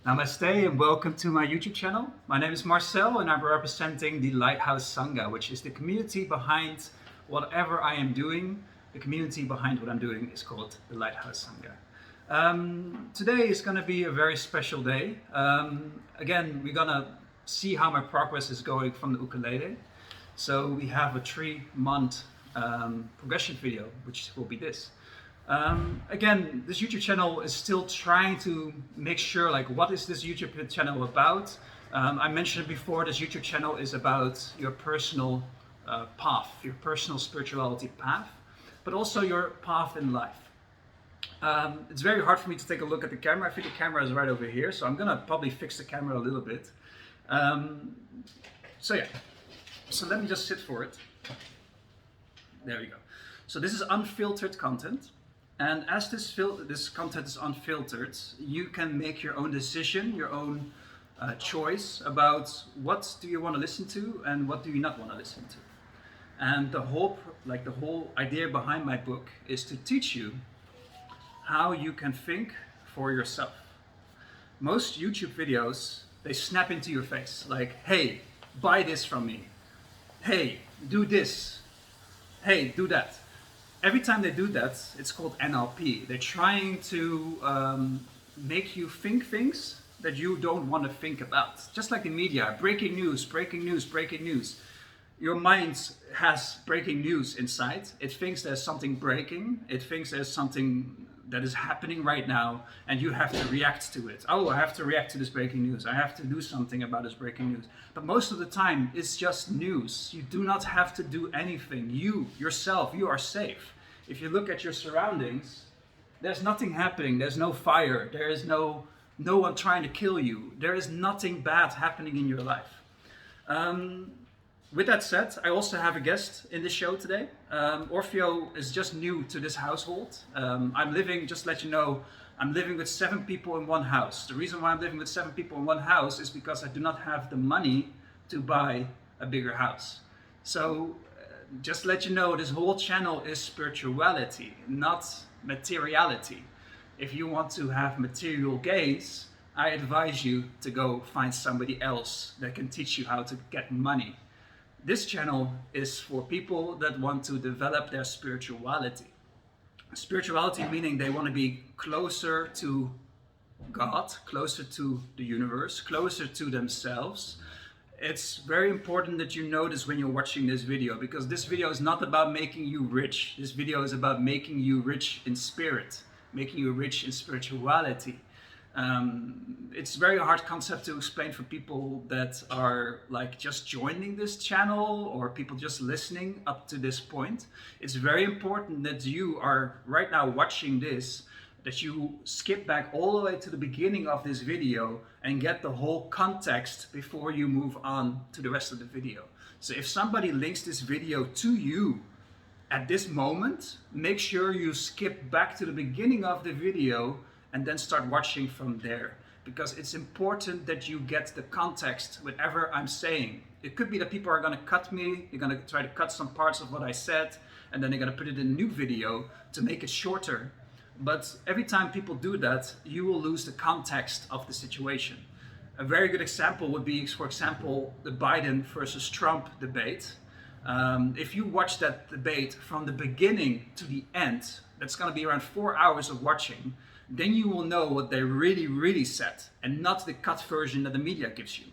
Namaste and welcome to my YouTube channel. My name is Marcel and I'm representing the Lighthouse Sangha, which is the community behind whatever I am doing. The community behind what I'm doing is called the Lighthouse Sangha. Today is going to be a very special day. Again, we're going to see how my progress is going from the ukulele. So we have a 3-month progression video, which will be this. Again, this YouTube channel is still trying to make sure, like, what is this YouTube channel about? I mentioned it before, this YouTube channel is about your personal path, your personal spirituality path, but also your path in life. It's very hard for me to take a look at the camera. I think the camera is right over here, so I'm gonna probably fix the camera a little bit. So let me just sit for it. There we go. So this is unfiltered content. And as this content is unfiltered, you can make your own decision, your own choice about what do you want to listen to and what do you not want to listen to. And the whole idea behind my book is to teach you how you can think for yourself. Most YouTube videos, they snap into your face, like, hey, buy this from me. Hey, do this. Hey, do that. Every time they do that, it's called NLP. They're trying to make you think things that you don't want to think about. Just like the media, breaking news, breaking news, breaking news. Your mind has breaking news inside. It thinks there's something breaking. It thinks there's something that is happening right now and you have to react to it. Oh, I have to react to this breaking news. I have to do something about this breaking news. But most of the time, it's just news. You do not have to do anything. You, yourself, you are safe. If you look at your surroundings, there's nothing happening. There's no fire. There is no one trying to kill you. There is nothing bad happening in your life. With that said, I also have a guest in this show today. Orfeo is just new to this household. I'm living, just to let you know, I'm living with 7 people in one house. The reason why I'm living with 7 people in one house is because I do not have the money to buy a bigger house. So just to let you know, this whole channel is spirituality, not materiality. If you want to have material gains, I advise you to go find somebody else that can teach you how to get money. This channel is for people that want to develop their spirituality. Spirituality meaning they want to be closer to God, closer to the universe, closer to themselves. It's very important that you notice when you're watching this video, because this video is not about making you rich. This video is about making you rich in spirit, making you rich in spirituality. It's a very hard concept to explain for people that are like just joining this channel or people just listening up to this point. It's very important that you are right now watching this, that you skip back all the way to the beginning of this video and get the whole context before you move on to the rest of the video. So if somebody links this video to you at this moment, make sure you skip back to the beginning of the video and then start watching from there. Because it's important that you get the context, whatever I'm saying. It could be that people are gonna cut me, they're gonna try to cut some parts of what I said, and then they're gonna put it in a new video to make it shorter. But every time people do that, you will lose the context of the situation. A very good example would be, for example, the Biden versus Trump debate. If you watch that debate from the beginning to the end, that's gonna be around 4 hours of watching, then you will know what they really said and not the cut version that the media gives you.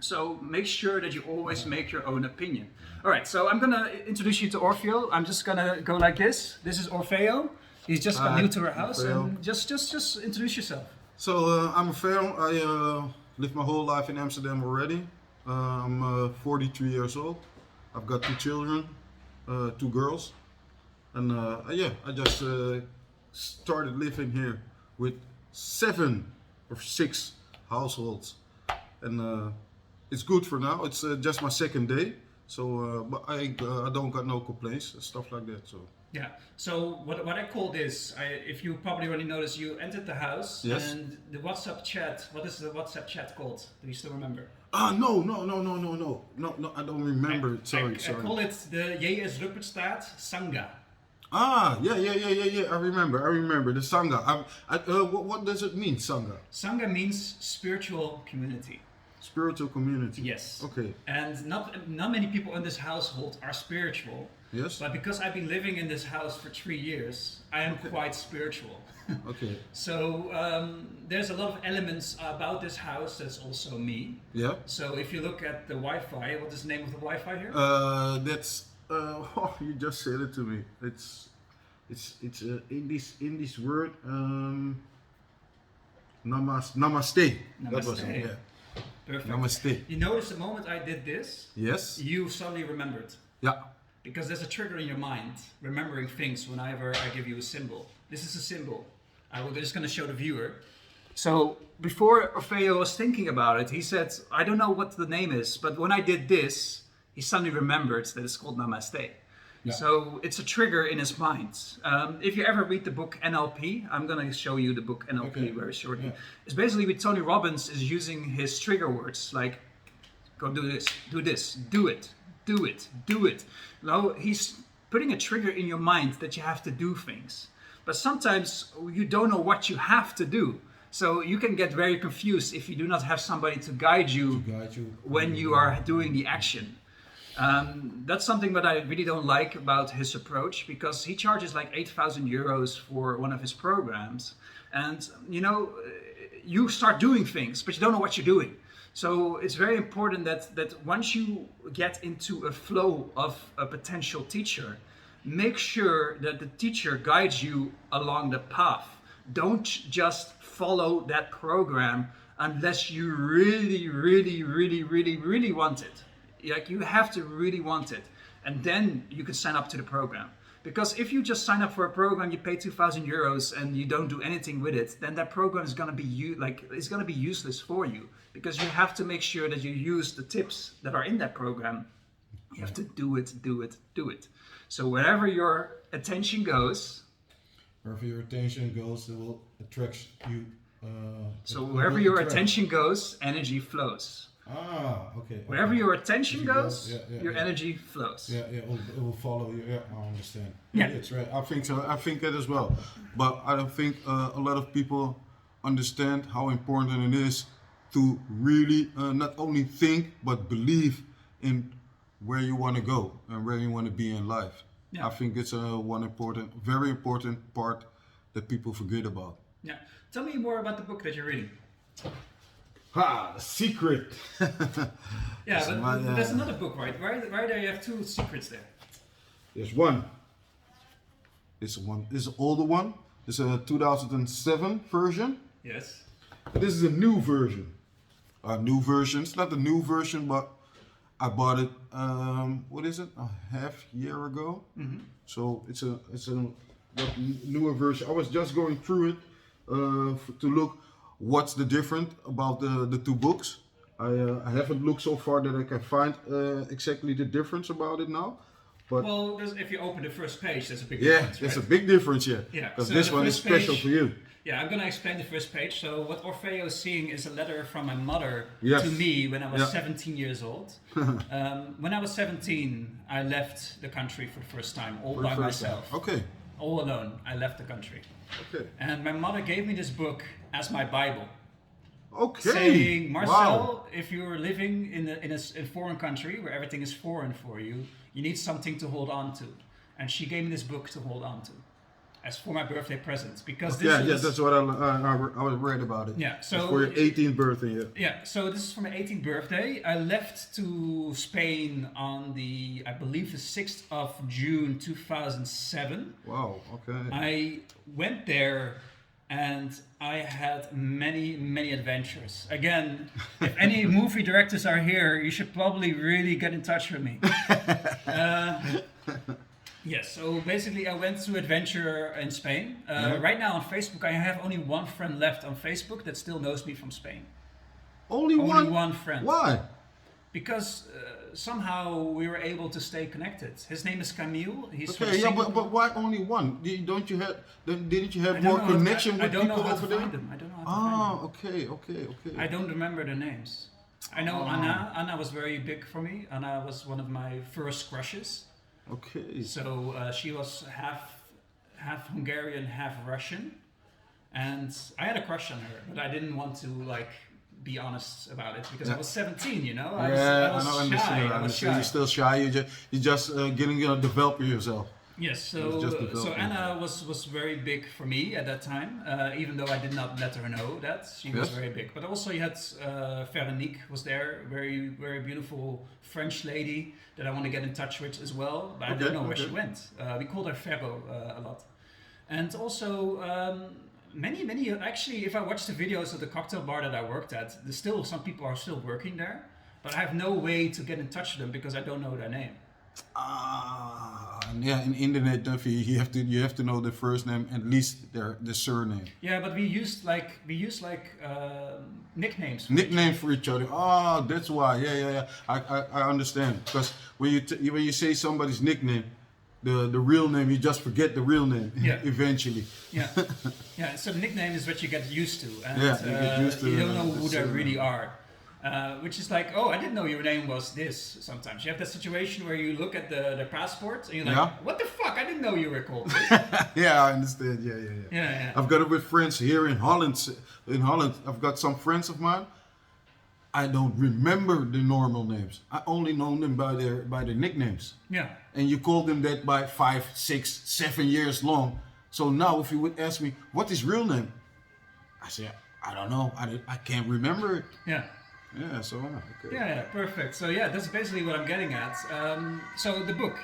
So make sure that you always make your own opinion. All right, so I'm gonna introduce you to Orfeo. I'm just gonna go like this. This is Orfeo. He's just got new to our house. And just introduce yourself. So I'm Orfeo. I lived my whole life in Amsterdam already. I'm 43 years old. I've got 2 children, 2 girls. And I just started living here with 7 or 6 households, and it's good for now. It's just my 2nd day, so but I don't got no complaints, stuff like that. So yeah. So what I call this, if you probably already noticed, you entered the house. Yes. And the WhatsApp chat. What is the WhatsApp chat called? Do you still remember? No, I don't remember it. Sorry. I call it the JS Ruppertstaat Sangha. Ah, yeah. I remember the sangha. What does it mean, sangha? Sangha means spiritual community. Spiritual community. Yes. Okay. And not many people in this household are spiritual. Yes. But because I've been living in this house for 3 years, I am quite spiritual. Okay. So there's a lot of elements about this house that's also me. Yeah. So if you look at the Wi-Fi, what is the name of the Wi-Fi here? That's oh, you just said it to me. It's in this word. Namaste. That was it. Yeah. Perfect. Namaste. You notice the moment I did this, Yes. you suddenly remembered. Yeah. Because there's a trigger in your mind, remembering things whenever I give you a symbol. This is a symbol. I'm just going to show the viewer. So before Orfeo was thinking about it, he said, I don't know what the name is, but when I did this, he suddenly remembered that it's called Namaste. Yeah. So it's a trigger in his mind. If you ever read the book NLP, I'm going to show you the book NLP very shortly. Yeah. It's basically with Tony Robbins is using his trigger words like, go do this, do it. Do it. Now he's putting a trigger in your mind that you have to do things. But sometimes you don't know what you have to do. So you can get very confused if you do not have somebody to guide you when you are doing the action. That's something that I really don't like about his approach, because he charges like 8,000 euros for one of his programs. And you start doing things, but you don't know what you're doing. So it's very important that once you get into a flow of a potential teacher, make sure that the teacher guides you along the path. Don't just follow that program unless you really want it. Like, you have to really want it, and then you can sign up to the program. Because if you just sign up for a program, you pay 2,000 euros and you don't do anything with it, then that program is going to be useless for you. Because you have to make sure that you use the tips that are in that program. You have to do it. So wherever your attention goes, it will attract you. So wherever your attention goes, energy flows. Ah, okay. Wherever your attention goes, your energy flows. Yeah, it will follow you. Yeah, I understand. Yeah, it's right. I think so. I think that as well. But I don't think a lot of people understand how important it is to really not only think but believe in where you want to go and where you want to be in life. Yeah. I think it's very important part that people forget about. Yeah. Tell me more about the book that you're reading. The secret. Yeah, but there's another book, right? Right there you have two secrets there. There's one. This is an older one. It's a 2007 version. Yes. This is a new version. It's not the new version, but I bought it. What is it? A half year ago. Mm-hmm. So it's a newer version. I was just going through it to look what's the difference about the two books. I haven't looked so far that I can find exactly the difference about it now. But if you open the first page, there's a big difference. Yeah, there's a big difference. Yeah. Because so this one is special for you. Yeah, I'm gonna explain the first page. So what Orfeo is seeing is a letter from my mother to me when I was 17 years old. When I was 17, I left the country for the first time, all by myself. Okay. All alone, I left the country. Okay. And my mother gave me this book as my Bible. Okay. Saying, Marcel, if you're living in a foreign country where everything is foreign for you, you need something to hold on to. And she gave me this book to hold on to, as for my birthday present. Because that's what I was read about it. Yeah, so it's for your 18th birthday. Yeah. Yeah, so this is for my 18th birthday. I left to Spain on I believe the 6th of June 2007. Wow. Okay. I went there. And I had many adventures. Again, if any movie directors are here, you should probably really get in touch with me. Yes, so basically I went to adventure in Spain. Right now on Facebook, I have only one friend left on Facebook that still knows me from Spain. Only one friend. Why? Because somehow we were able to stay connected. His name is Camille. He's but why only one? Didn't you have more connection with people over there? I don't know how to find them. Okay. I don't remember the names. I know Anna. Anna was very big for me. Anna was one of my first crushes. Okay. So she was half half Hungarian, half Russian, and I had a crush on her, but I didn't want to like be honest about it because I was 17. You know, I was shy. I was shy. You're still shy. You're just getting develop yourself. Yes, so Anna was very big for me at that time, even though I did not let her know that she was very big. But also you had Veronique was there, very beautiful French lady that I want to get in touch with as well, but I don't know where she went. We called her Ferro a lot, and also many actually. If I watch the videos of the cocktail bar that I worked at, there's still some people are still working there, but I have no way to get in touch with them because I don't know their name. Yeah, in internet you have to know the first name, at least the surname. Yeah, but we used nicknames. Nickname for each other. Oh, that's why. Yeah. I understand, because when you say somebody's nickname, the real name, you just forget the real name. Eventually. Yeah. So the nickname is what you get used to, and you get used to, you don't know who they really are. Which is like, oh, I didn't know your name was this. Sometimes you have that situation where you look at the passport and you're like, what the fuck? I didn't know you were called this. Yeah, I understand. Yeah. I've got it with friends here in Holland. I've got some friends of mine. I don't remember the normal names. I only know them by their nicknames. Yeah. And you call them that by 5, 6, 7 years long. So now, if you would ask me, what is real name? I say, I don't know. I can't remember it. Yeah. Yeah, so okay. Yeah, perfect. So yeah, that's basically what I'm getting at. So the book,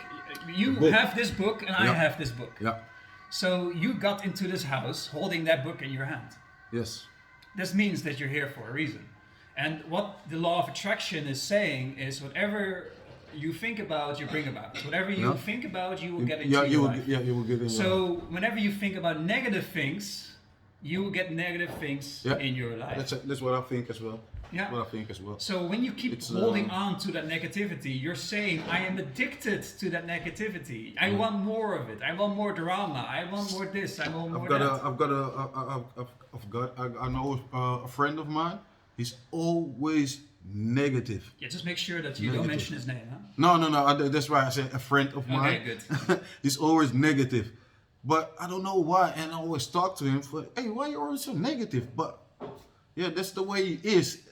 you have this book and I have this book. Yeah. So you got into this house holding that book in your hand. Yes. This means that you're here for a reason. And what the law of attraction is saying is whatever you think about, you bring about. Whatever you think about, you will get into your life. You will get in. So whenever you think about negative things, you will get negative things in your life. That's what I think as well. Yeah. What I think as well. So when you keep holding on to that negativity, you're saying, I am addicted to that negativity. I want more of it. I want more drama. I want more this. I want more that. I know a friend of mine. He's always negative. Yeah, just make sure that you don't mention his name, huh? No. That's why I said a friend of mine. Okay, good. He's always negative. But I don't know why. And I always talk to him for, hey, why are you always so negative? But yeah, that's the way he is.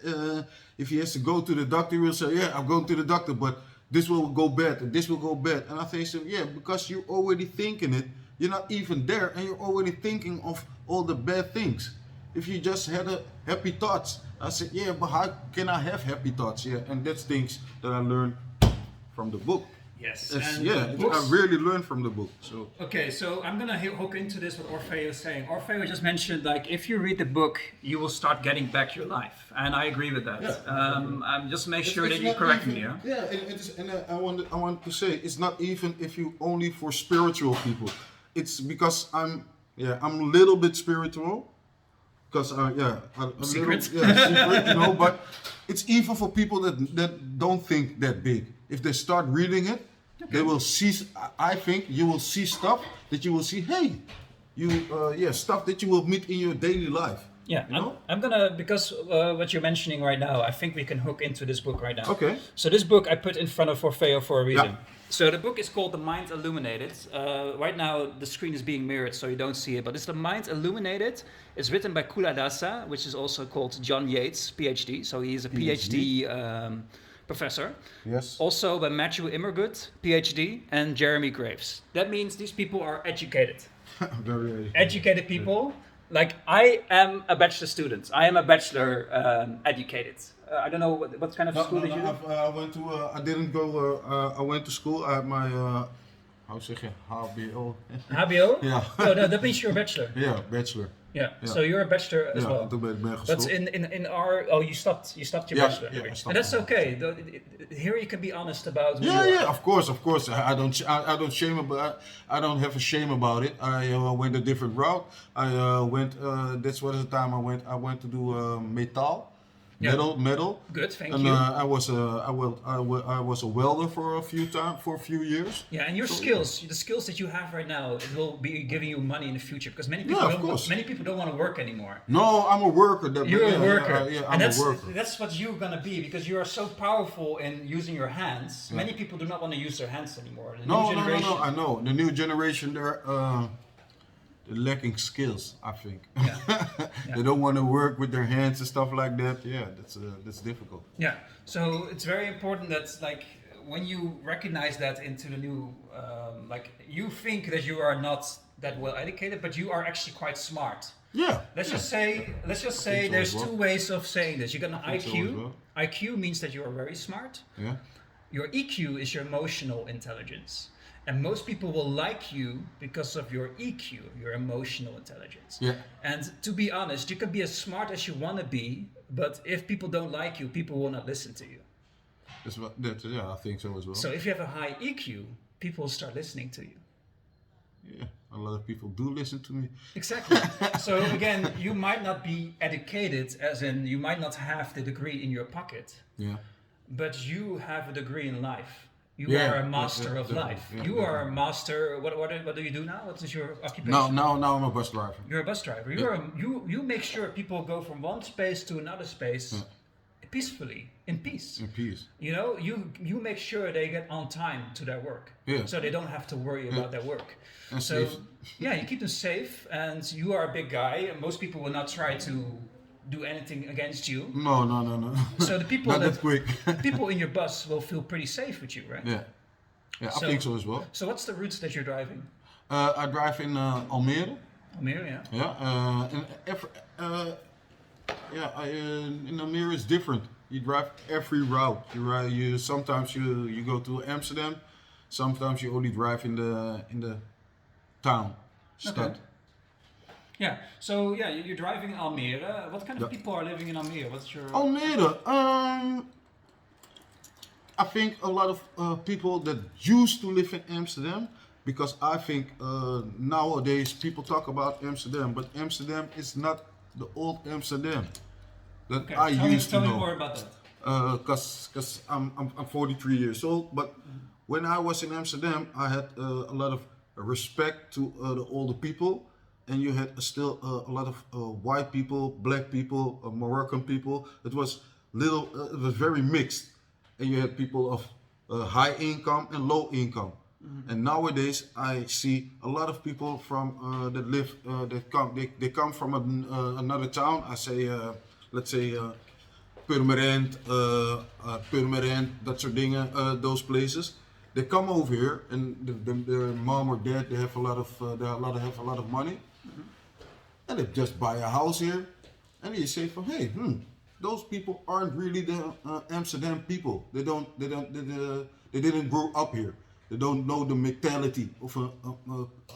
If he has to go to the doctor, he will say, yeah, I'm going to the doctor, but this will go bad, and this will go bad. And I think, so, yeah, because you're already thinking it. You're not even there, and you're already thinking of all the bad things. If you just had happy thoughts, I said, yeah, but how can I have happy thoughts? Yeah, and that's things that I learned from the book. Yes. I really learned from the book. So okay, so I'm gonna hook into this what Orfeo is saying. Orfeo just mentioned, like, if you read the book, you will start getting back your life, and I agree with that. I'm just make sure that you correct me. I want to say it's not even if you only for spiritual people. It's because I'm a little bit spiritual. Because secret, but it's even for people that don't think that big. If they start reading it, they will see. I think you will see stuff that you will see. Hey, stuff that you will meet in your daily life. Yeah, you know? I'm gonna, because what you're mentioning right now, I think we can hook into this book right now. Okay. So this book I put in front of Orfeo for a reason. Yeah. So the book is called The Mind Illuminated. Right now the screen is being mirrored so you don't see it, but it's The Mind Illuminated. It's written by Kuladasa, which is also called John Yates, PhD. So he is a PhD professor. Yes. Also by Matthew Immergut, PhD, and Jeremy Graves. That means these people are educated. Very educated people. Like, I am a bachelor student. I am a bachelor educated. I don't know what kind of school did you do? I went to. I didn't go. I went to school. I had my. How zeg je? HBO. HBO? Yeah. No, that means you're a bachelor. Yeah, bachelor. Yeah. So you're a bachelor as well. Toen ben ik But in our you stopped your bachelor degree. And that's okay. Here you can be honest about who you are. Yeah, of course. I don't shame about. I don't have a shame about it. I went a different route. I went. That's what the time I went. I went to do metal. Metal. Good, thank you. And I was a welder for a few years. Yeah, and your skills, the skills that you have right now, it will be giving you money in the future because many people don't want to work anymore. No, I'm a worker. You're a worker. I'm a worker. That's what you're gonna be because you are so powerful in using your hands. Many people do not want to use their hands anymore. No. I know the new generation. they're lacking skills, I think. Yeah. They don't want to work with their hands and stuff like that. Yeah, that's difficult. Yeah. So it's very important that like when you recognize that into the new, like you think that you are not that well educated, but you are actually quite smart. Yeah. Let's just say so there's as well. two ways of saying this. You got an I think IQ. so as well. IQ means that you are very smart. Yeah. Your EQ is your emotional intelligence. And most people will like you because of your EQ, your emotional intelligence. Yeah. And to be honest, you can be as smart as you want to be, but if people don't like you, people will not listen to you. Yeah, I think so as well. So if you have a high EQ, people will start listening to you. Yeah, a lot of people do listen to me. Exactly. So again, you might not be educated, as in you might not have the degree in your pocket, Yeah. but you have a degree in life. You Yeah, are a master of definitely, life. yeah, you are a master. What do you do now? What is your occupation? Now I'm a bus driver. You're a bus driver. You make sure people go from one space to another space peacefully, in peace. In peace. You know, you make sure they get on time to their work, Yeah. so they don't have to worry about their work. And So safe. yeah, you keep them safe, and you are a big guy, and most people will not try to do anything against you. No. So the people Not that quick. people in your bus will feel pretty safe with you, right? Yeah. Yeah, I So- think so as well. So what's the routes that you're driving? I drive in Almere. Almere, yeah. Yeah. And in Almere it's different. You drive every route. Sometimes you go to Amsterdam. Sometimes you only drive in the town. Stad. Okay. Yeah. So yeah, you're driving in Almere. What kind of Yeah. people are living in Almere? What's your Almere. I think a lot of people that used to live in Amsterdam, because I think nowadays people talk about Amsterdam, but Amsterdam is not the old Amsterdam that Okay, I used tell to me know. more about that. Because I'm 43 years old, but when I was in Amsterdam, I had a lot of respect to the older people, and you had still a lot of white people, black people, Moroccan people. It was very mixed, and you had people of high income and low income. And nowadays, I see a lot of people from that live they come from another town. I say let's say. Purmerend, dat soort dingen, those places. They come over here, and their mom or dad they have a lot of money, and they just buy a house here, and you say, hey, those people aren't really the Amsterdam people. They didn't grow up here. They don't know the mentality of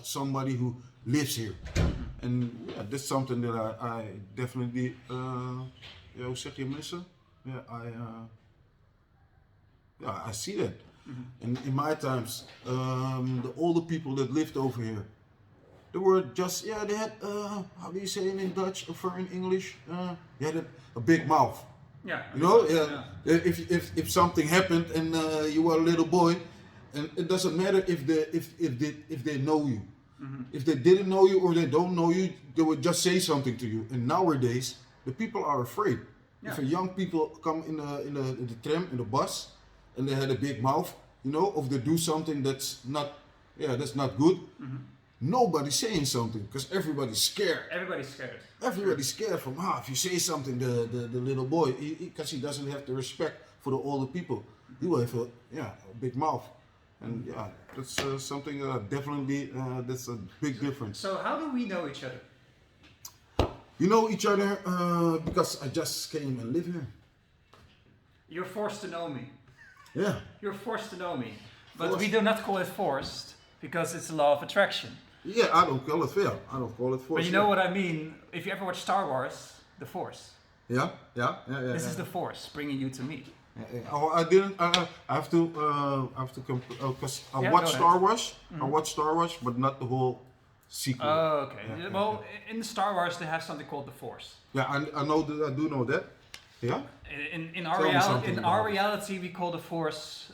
somebody who lives here, and yeah, that's something that I definitely. Hoe zeg je missen? Yeah, I see that. And in my times, the older people that lived over here, they were just, they had, how do you say it in Dutch or in English? They had a big mouth. Yeah. You know, if something happened and you were a little boy, and it doesn't matter if they know you. If they didn't know you or they don't know you, they would just say something to you. And nowadays, the people are afraid. Yeah. If a young people come in the tram, in the bus, and they had a big mouth, you know, or they do something that's not good, nobody's saying something because everybody's scared. Everybody's scared. Everybody's scared from if you say something, the little boy, because he doesn't have the respect for the older people, he will have a big mouth, and that's something definitely that's a big difference. So how do we know each other? You know each other because I just came and live here. You're forced to know me. Yeah. You're forced to know me. But Forced. we do not call it forced because it's a law of attraction. Yeah, I don't call it fair. I don't call it force. But you know what I mean? If you ever watch Star Wars, the Force. Yeah. This is the Force bringing you to me. Oh, I didn't. I have to because I Yeah, watched go Star ahead. Wars. I watched Star Wars, but not the whole sequel. Oh, okay. Yeah, Well, in Star Wars they have something called the Force. Yeah, I know that. I do know that. Yeah. In Tell me something our about it. reality, we call the Force.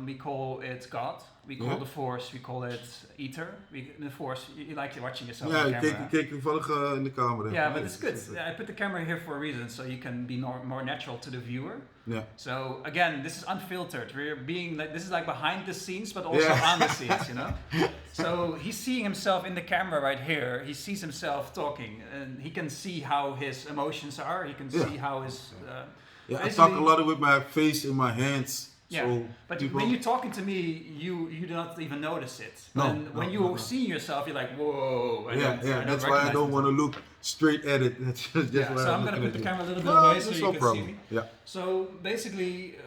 We call it God. We call the Force, we call it ether. The Force, you like watching yourself Ja, on ik camera. keek toevallig in de camera. Yeah, but it's good. I put the camera here for a reason, so you can be more natural to the viewer. Yeah. So again, this is unfiltered. We're being like, this is like behind the scenes, but also on the scenes, you know. So he's seeing himself in the camera right here. He sees himself talking, and he can see how his emotions are. He can see how his. I talk a lot with my face and my hands. Yeah, so but when you're talking to me, you do not even notice it. When you see yourself, you're like, whoa. That's why I don't want to look straight at it. That's just so I'm going to put the camera a little bit away so you can see me. Yeah. So basically,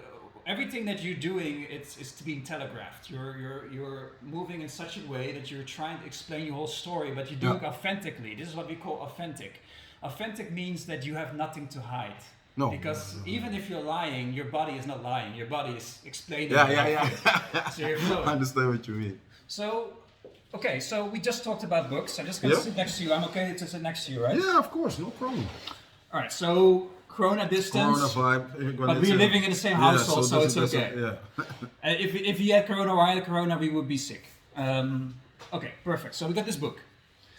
everything that you're doing, it's to be telegraphed. You're moving in such a way that you're trying to explain your whole story, but you do it authentically. This is what we call authentic. Authentic means that you have nothing to hide. No. Because even if you're lying, your body is not lying. Your body is explaining. Yeah. So you're flowing. I understand what you mean. So, okay, so we just talked about books. I'm just going to sit next to you. I'm okay to sit next to you, right? Yeah, of course, no problem. All right, so Corona distance. Corona vibe. But we're living in the same household, so it's okay. Yeah. If you had Corona or I had Corona, we would be sick. Okay, perfect. So we got this book.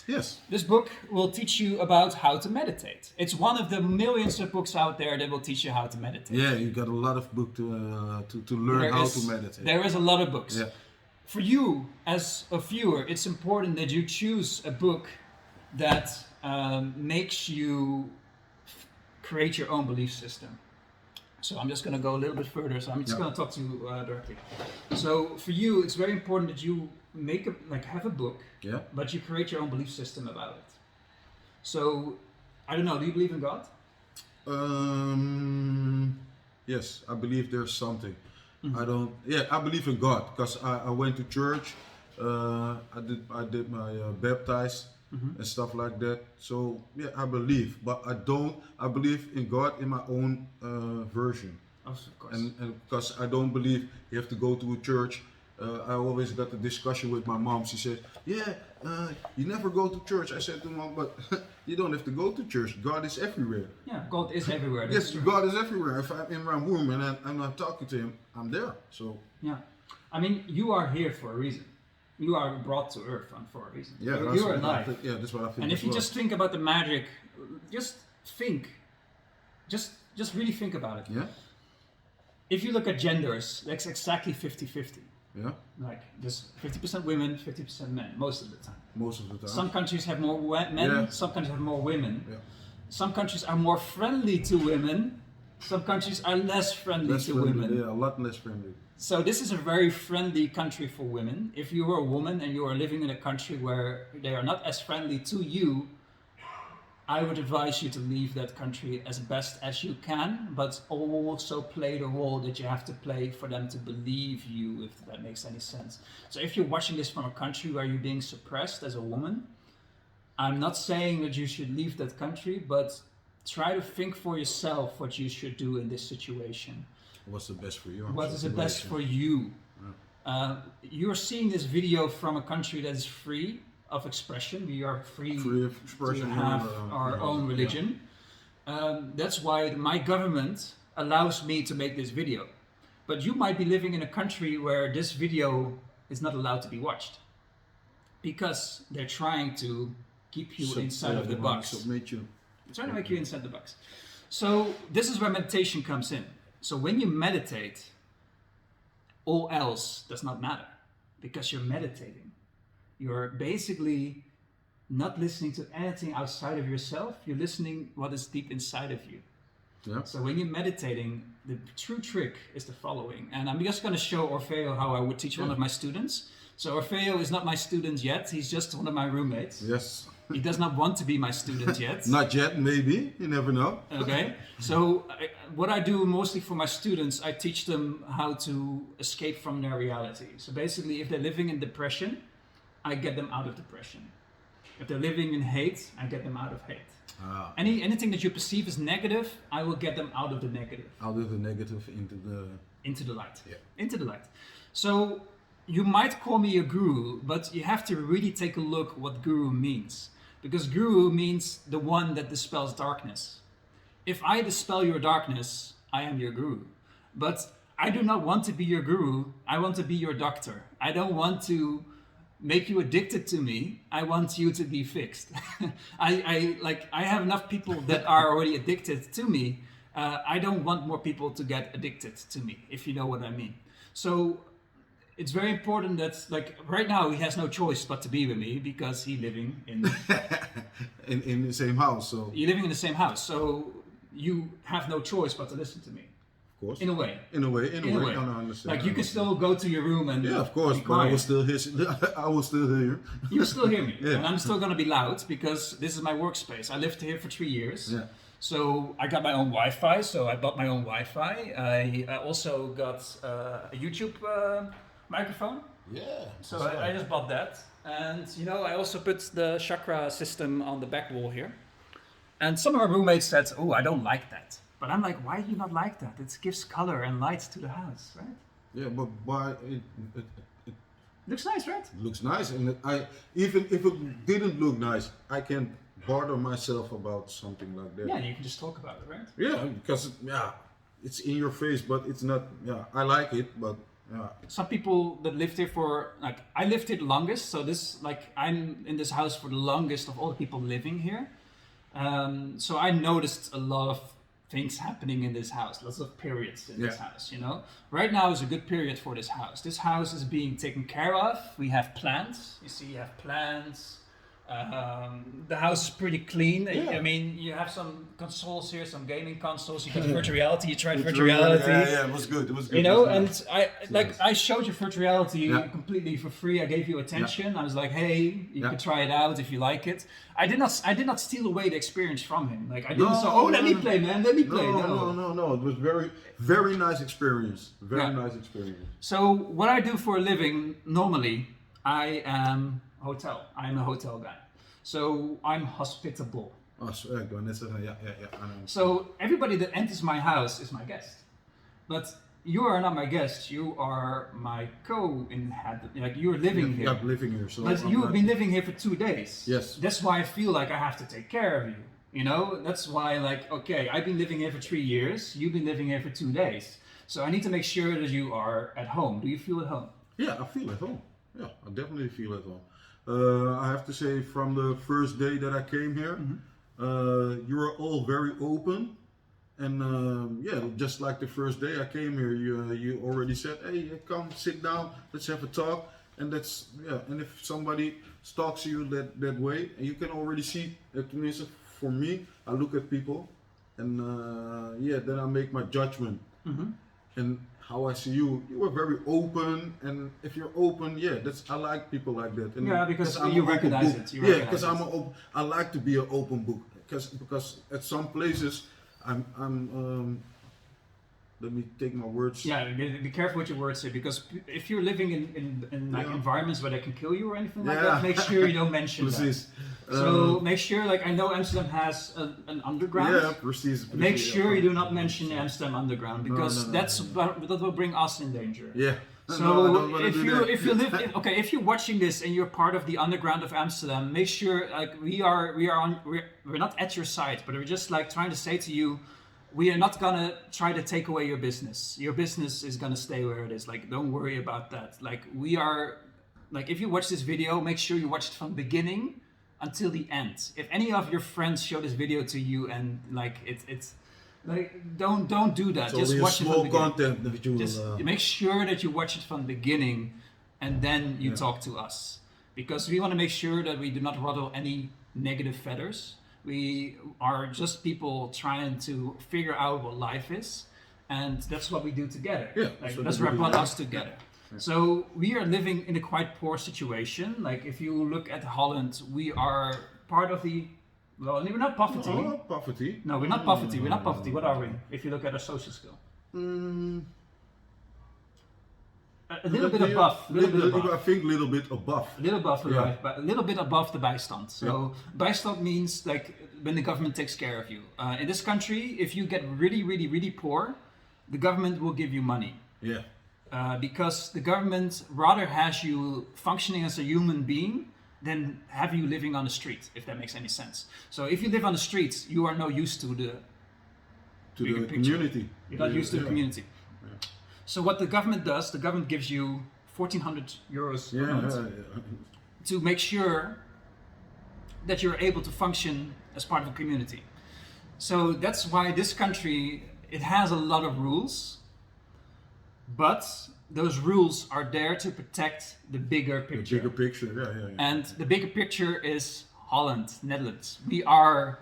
Yes. This book will teach you about how to meditate. It's one of the millions of books out there that will teach you how to meditate. Yeah, you got a lot of book to learn how to meditate. There is a lot of books. Yeah. For you, as a viewer, it's important that you choose a book that makes you create your own belief system. So I'm just going to go a little bit further. So I'm just going to talk to you directly. So for you, it's very important that you have a book, but you create your own belief system about it. So I don't know. Do you believe in God? Yes, I believe there's something. I believe in God because I went to church. I did my baptized and stuff like that. So yeah, I believe, but I believe in God in my own version. Of course. And because I don't believe you have to go to a church. I always got a discussion with my mom. She said, you never go to church. I said to mom, but you don't have to go to church. God is everywhere. Yeah, God is everywhere. Yes, God is everywhere. If I'm in my room and I'm not talking to him, I'm there. So yeah, I mean, you are here for a reason. You are brought to earth for a reason. Yeah, you're alive. That's what I think. And if you just think about the magic, just think. Just really think about it. Yeah. If you look at genders, that's exactly 50-50. Yeah. Like there's 50% women, 50% men, most of the time. Most of the time. Some countries have more men, some countries have more women. Yeah. Some countries are more friendly to women, some countries are less friendly to women. Yeah, a lot less friendly. So this is a very friendly country for women. If you are a woman and you are living in a country where they are not as friendly to you, I would advise you to leave that country as best as you can, but also play the role that you have to play for them to believe you, if that makes any sense. So if you're watching this from a country where you're being suppressed as a woman, I'm not saying that you should leave that country, but try to think for yourself what you should do in this situation. What's the best for you? What is the best for you? You're seeing this video from a country that is free of expression. We are free of expression to have our own religion. That's why my government allows me to make this video. But you might be living in a country where this video is not allowed to be watched because they're trying to keep you inside of the box. Submit you. They're trying to make you inside the box. So this is where meditation comes in. So when you meditate, all else does not matter because you're meditating. You're basically not listening to anything outside of yourself. You're listening what is deep inside of you. Yeah. So when you're meditating, the true trick is the following. And I'm just going to show Orfeo how I would teach one of my students. So Orfeo is not my student yet. He's just one of my roommates. Yes. He does not want to be my student yet. Not yet, maybe. You never know. Okay. So what I do mostly for my students, I teach them how to escape from their reality. So basically, if they're living in depression, I get them out of depression. If they're living in hate, I get them out of hate. Anything that you perceive as negative, I will get them out of the negative. Out of the negative into the light. Yeah. Into the light. So you might call me a guru, but you have to really take a look what guru means. Because guru means the one that dispels darkness. If I dispel your darkness, I am your guru. But I do not want to be your guru. I want to be your doctor. I don't want to make you addicted to me. I want you to be fixed. I have enough people that are already addicted to me. I don't want more people to get addicted to me, if you know what I mean. So it's very important that, like, right now he has no choice but to be with me because he's living in in the same house. So you're living in the same house. So you have no choice but to listen to me. of course, In a way. in a way. No, I understand. Like, you can still go to your room and yeah, of course, be but I quiet. will still hear. I will still hear. You still hear me, Yeah. and I'm still gonna be loud because this is my workspace. I lived here for 3 years, Yeah. so I got my own Wi-Fi. So I bought my own Wi-Fi. I also got a YouTube microphone. Yeah. So I just bought that, and you know, I also put the chakra system on the back wall here. And some of our roommates said, "Oh, I don't like that." But I'm like, "Why do you not like that? It gives color and light to the house, right? Yeah, but it Looks nice, right?" looks nice, and I even if it didn't look nice, I can bother myself about something like that. Yeah, you can just talk about it, right? Yeah, because it's in your face, but it's not. Yeah, I like it, but yeah. Some people that lived here for, like, I lived here the longest, so this, like, I'm in this house for the longest of all the people living here. So I noticed a lot of things happening in this house, lots of periods in this Yeah. house, you know. Right now is a good period for this house. This house is being taken care of. We have plants. You see, you have plants. The house is pretty clean. Yeah. I mean, you have some consoles here, some gaming consoles. You got virtual reality. You tried virtual reality. Yeah, it was good. It was good. You know, It and was I like nice. I showed you virtual reality Yeah. completely for free. I gave you attention. I was like, hey, you Yeah. could try it out if you like it. I did not steal away the experience from him. Like, I didn't No, say, oh, let me no. play, man, let me play. No. It was very nice experience. Very Yeah. nice experience. So what I do for a living normally, I am hotel. I'm a hotel guy. So I'm hospitable. Oh, so, yeah. I know. So everybody that enters my house is my guest. But you are not my guest. You are my co-inhabitant. Like, you're living here. Yeah, living here. So But I'm you've not- been living here for 2 days. Yes. That's why I feel like I have to take care of you. You know, that's why, like, okay, I've been living here for 3 years. You've been living here for 2 days. So I need to make sure that you are at home. Do you feel at home? Yeah, I feel at home. Yeah, I definitely feel at home. I have to say, from the first day that I came here, you were all very open. And yeah, just like the first day I came here, you already said, "Hey, come sit down, let's have a talk." And that's And if somebody stalks you that way, and you can already see, at least for me, I look at people, and then I make my judgment. And how I see you were very open, and if you're open, I like people like that. And Yeah, because I'm you an open recognize book. it, you Yeah, recognize because it. I like to be an open book. Because at some places I'm let me take my words. Yeah, be careful with your words here, because if you're living in like Yeah. environments where they can kill you or anything like Yeah. that, make sure you don't mention that. Precies. So make sure, like, I know Amsterdam has an underground. Yeah, precies. Make sure you do not mention the Amsterdam underground, because no, that will bring us in danger. Yeah. So No, I don't wanna if do you that. if you live if you're watching this and you're part of the underground of Amsterdam, make sure, like, we're not at your side, but we're just, like, trying to say to you, we are not gonna try to take away your business. Your business is gonna stay where it is. Like, don't worry about that. Like, we are, like, if you watch this video, make sure you watch it from the beginning until the end. If any of your friends show this video to you and, like, it's like, don't do that. It's Just only a watch it from small the beginning. content that you Just will. make sure that you watch it from the beginning, and then you talk to us, because we want to make sure that we do not ruffle any negative feathers. We are just people trying to figure out what life is, and that's what we do together. Yeah, Like, so let's we wrap do on that. us together. So we are living in a quite poor situation. Like, if you look at Holland, we are part of the, well, we're not poverty. Oh, poverty. No, we're not poverty. We're not poverty. What are we? If you look at our social skill, a little bit above. A little bit above. I think a little bit above. A little above the Yeah. life, but a little bit above the bijstand. So bijstand means, like, when the government takes care of you. In this country, if you get really poor, the government will give you money. Yeah. Because the government rather has you functioning as a human being than have you living on the street, if that makes any sense. So if you live on the streets, you are no use to the To bigger the picture. community. You're not used to the community. So what the government does, the government gives you 1,400 euros a month to make sure that you're able to function as part of a community. So that's why this country, it has a lot of rules, but those rules are there to protect the bigger picture. The bigger picture, yeah. And the bigger picture is Holland, Netherlands. We are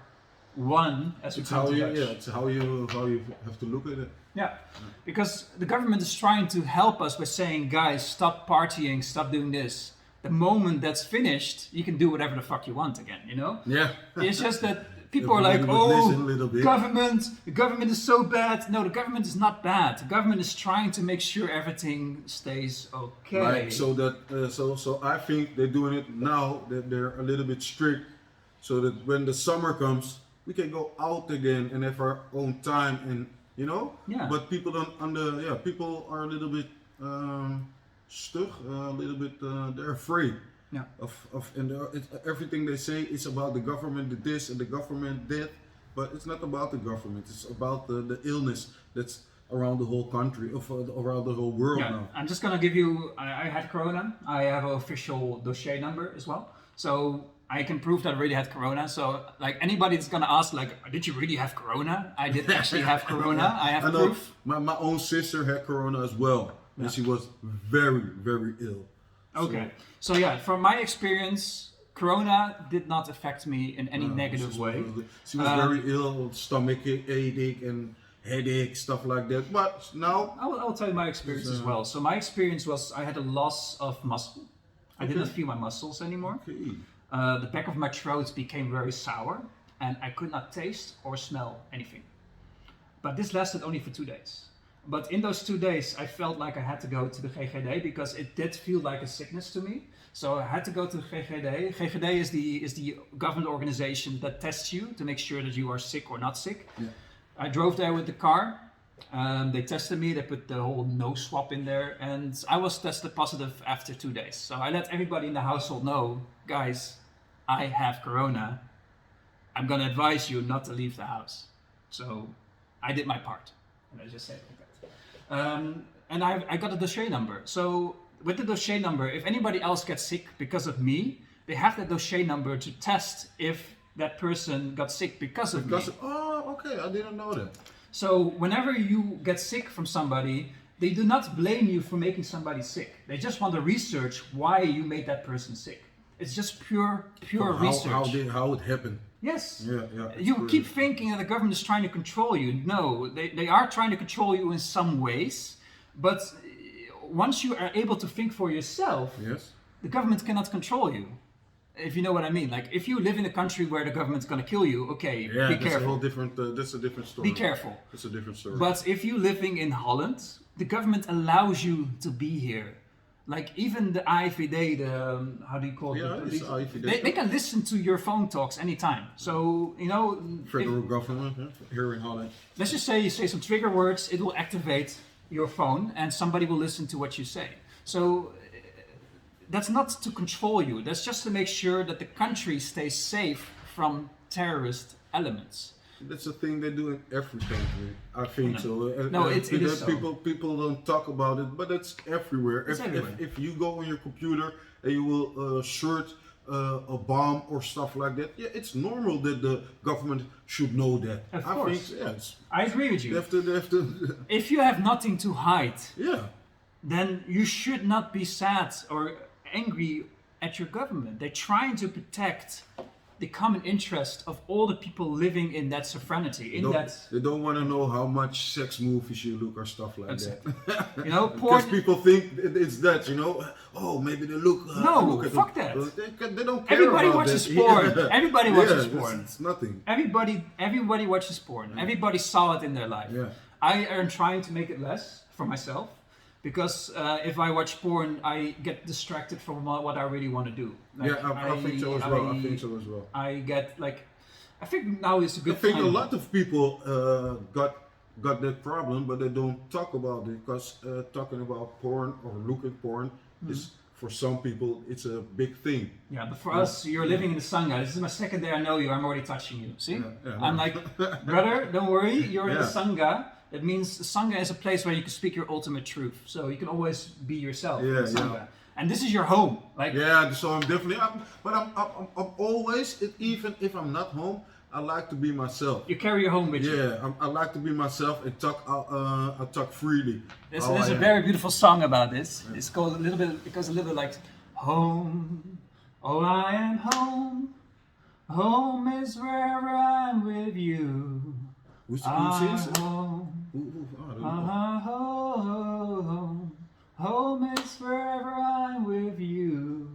one, as we call it. It's how you have to look at it. Yeah, because the government is trying to help us by saying, guys, stop partying, stop doing this. The moment that's finished, you can do whatever the fuck you want again, you know? Yeah. It's just that people are like, oh, the government is so bad. No, the government is not bad. The government is trying to make sure everything stays okay. Right, so that, so I think they're doing it now, that they're a little bit strict, so that when the summer comes, we can go out again and have our own time, and you know. Yeah. But people don't people are a little bit stug, a little bit. They're afraid. Yeah. Everything they say is about the government did this and the government did, but it's not about the government. It's about the illness that's around the whole country, around the whole world now. I'm just gonna give you. I had corona. I have an official dossier number as well, so I can prove that I really had corona. So like anybody that's gonna ask, like, did you really have corona? I did actually have corona. I have proof. My own sister had corona as well, and she was very, very ill. Okay, so yeah, from my experience, corona did not affect me in any negative way. She was very ill, stomach ache and headache, stuff like that. But now I'll tell you my experience as well. So my experience was I had a loss of muscle. I didn't feel my muscles anymore. Okay. The back of my throat became very sour, and I could not taste or smell anything. But this lasted only for 2 days. But in those 2 days, I felt like I had to go to the GGD because it did feel like a sickness to me. So I had to go to the GGD. GGD is the government organization that tests you to make sure that you are sick or not sick. Yeah. I drove there with the car. They tested me. They put the whole nose swab in there, and I was tested positive after 2 days. So I let everybody in the household know, guys, I have corona. I'm gonna advise you not to leave the house. So I did my part, and I just said it like that. And I got a dossier number. So with the dossier number, if anybody else gets sick because of me, they have that dossier number to test if that person got sick because of me. Oh, okay, I didn't know that. So whenever you get sick from somebody, they do not blame you for making somebody sick. They just want to research why you made that person sick. It's just pure research. How it happened. Yes. Yeah. You keep thinking that the government is trying to control you. No, they are trying to control you in some ways, but once you are able to think for yourself, yes, the government cannot control you. If you know what I mean. Like if you live in a country where the government's going to kill you, okay, be careful. That's a whole different. That's a different story. Be careful. It's a different story. But if you're living in Holland, the government allows you to be here. Like even the IVD, how do you call it? Yeah, it's IVD. They can listen to your phone talks anytime. So, you know... Federal government here in Holland. Let's just say you say some trigger words, it will activate your phone and somebody will listen to what you say. So that's not to control you. That's just to make sure that the country stays safe from terrorist elements. That's a thing they do in every country. I think so. It is so. People don't talk about it, but it's everywhere. It's everywhere. If you go on your computer and you will search a bomb or stuff like that, yeah, it's normal that the government should know that. Of course. I think, yes. I agree with you. They have to If you have nothing to hide, yeah, then you should not be sad or angry at your government. They're trying to protect the common interest of all the people living in that sovereignty. They don't want to know how much sex movies you look or stuff like that. You know, porn. Because people think it's that, you know. Oh, maybe they look. Fuck that. They don't care Everybody about watches that. porn. Yeah. Everybody watches porn. It's nothing. Everybody watches porn. Everybody saw it in their life. Yeah. I am trying to make it less for myself. Because if I watch porn, I get distracted from what I really want to do. Like, I think so as well. I get like, I think now is a good time. I think a lot of people got that problem, but they don't talk about it because talking about porn or looking porn is, for some people, it's a big thing. Yeah, but for us, you're living in the Sangha. This is my second day I know you. I'm already touching you. See? Yeah, I'm like, brother, don't worry. You're in the Sangha. It means Sangha is a place where you can speak your ultimate truth. So you can always be yourself. Yeah, in Sangha. yeah. And this is your home. Like, Yeah, so I'm definitely. I'm always, even if I'm not home, I like to be myself. you carry your home with you. Yeah, I like to be myself and talk. I talk freely. There's how I a am. very beautiful song about this. It's called it goes a little bit like, home, oh I am home. Home is wherever I'm with you. Who sings it? Home. I don't know. Home. Home is wherever I'm with you.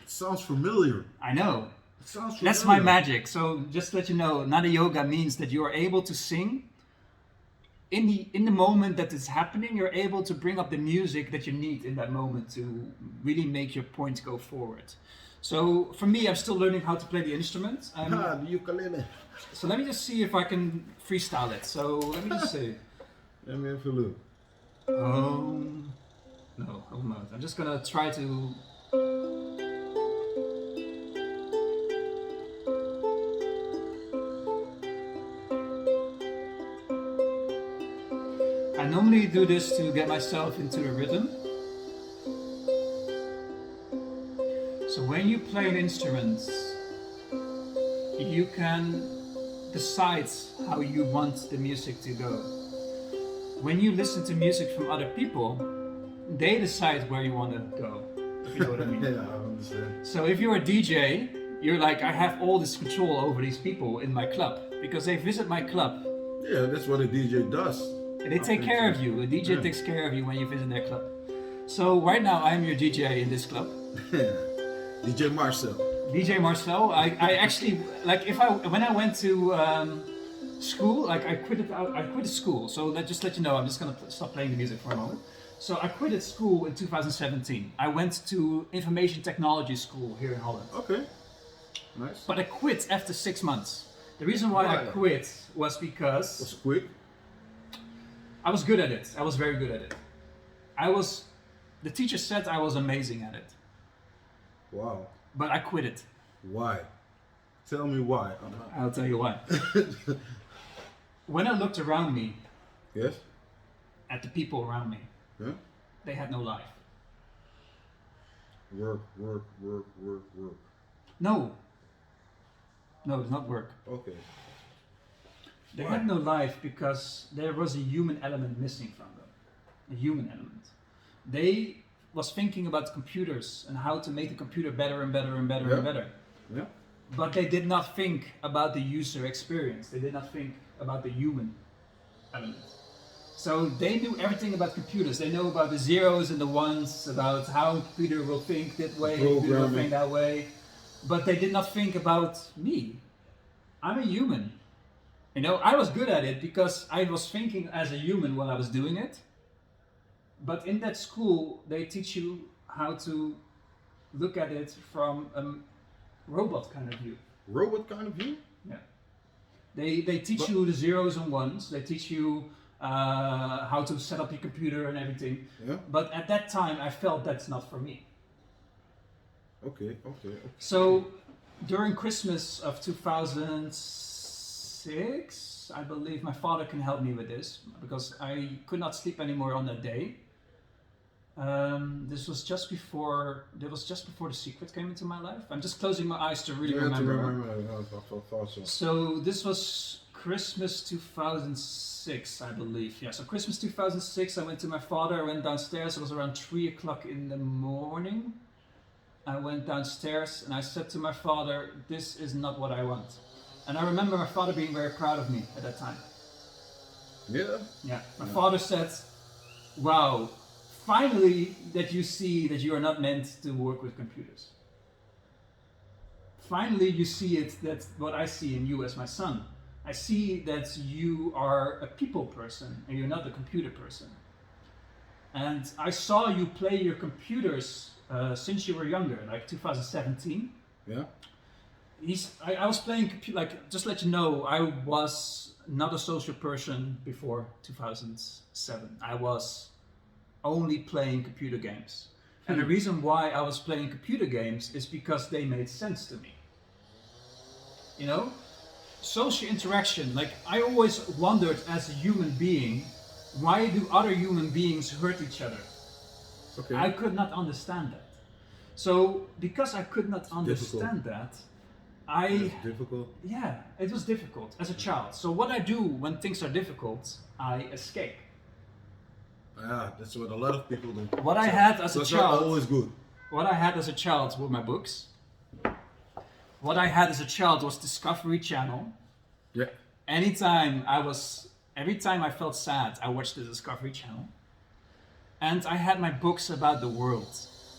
It sounds familiar. I know. It sounds familiar. That's my magic. So just to let you know, Nada Yoga means that you are able to sing in the moment that it's happening. You're able to bring up the music that you need in that moment to really make your point go forward. So for me, I'm still learning how to play the instrument. The ukulele. So let me just see if I can freestyle it. So let me just say, Let me have a look. no, home mode. I'm just gonna try to. I normally do this to get myself into a rhythm. So when you play an instrument, you can decide how you want the music to go. When you listen to music from other people, they decide where you want to go, if you know what I mean. Yeah, I understand. So if you're a DJ, you're like, I have all this control over these people in my club because they visit my club. Yeah, that's what a DJ does. And they take care of you. A DJ takes care of you when you visit their club. So right now I'm your DJ in this club. DJ Marcel. DJ Marcel. I actually like when I went to school, like I quit school. So just let you know, I'm just gonna stop playing the music for a moment. So I quitted school in 2017. I went to information technology school here in Holland. Okay. Nice. But I quit after 6 months. The reason why I quit was because Was quick. I was good at it. I was very good at it. The teacher said I was amazing at it. Wow. But I quit it. Why? Tell me why. I'll tell you why. When I looked around me, Yes? at the people around me, Yeah? they had no life. Work. No, it's not work. Okay. They Why? had no life because there was a human element missing from them. A human element. They was thinking about computers and how to make the computer better and better and better and better. Yeah? But they did not think about the user experience. They did not think about the human element. So they knew everything about computers. They know about the zeros and the ones, about how a computer will think that way, a computer will think that way. But they did not think about me. I'm a human. You know, I was good at it because I was thinking as a human while I was doing it. But in that school, they teach you how to look at it from a robot kind of view. Robot kind of view? Yeah. They teach you the zeros and ones. They teach you how to set up your computer and everything. Yeah? But at that time, I felt that's not for me. Okay. So during Christmas of 2006, I believe my father can help me with this because I could not sleep anymore on that day. This was just before The Secret came into my life. I'm just closing my eyes to really remember. So this was Christmas 2006, I believe. Yeah, so Christmas 2006, I went to my father, I went downstairs, it was around 3 o'clock in the morning. I went downstairs and I said to my father, this is not what I want. And I remember my father being very proud of me at that time. Yeah? Yeah, my father said, wow, finally that you see that you are not meant to work with computers. Finally you see it, that's what I see in you as my son. I see that you are a people person and you're not a computer person. And I saw you play your computers since you were younger, like 2017. Yeah? I was playing, like, just to let you know, I was not a social person before 2007. I was only playing computer games. And the reason why I was playing computer games is because they made sense to me. You know? social interaction. Like I always wondered as a human being, why do other human beings hurt each other? Okay. I could not understand that. So because I could not understand that, It's difficult. yeah, it was difficult as a child. So what I do when things are difficult, I escape. Yeah, that's what a lot of people do. What I had as a That's child, not always good. what I had as a child were my books. What I had as a child was Discovery Channel. Yeah. Every time I felt sad, I watched the Discovery Channel. And I had my books about the world.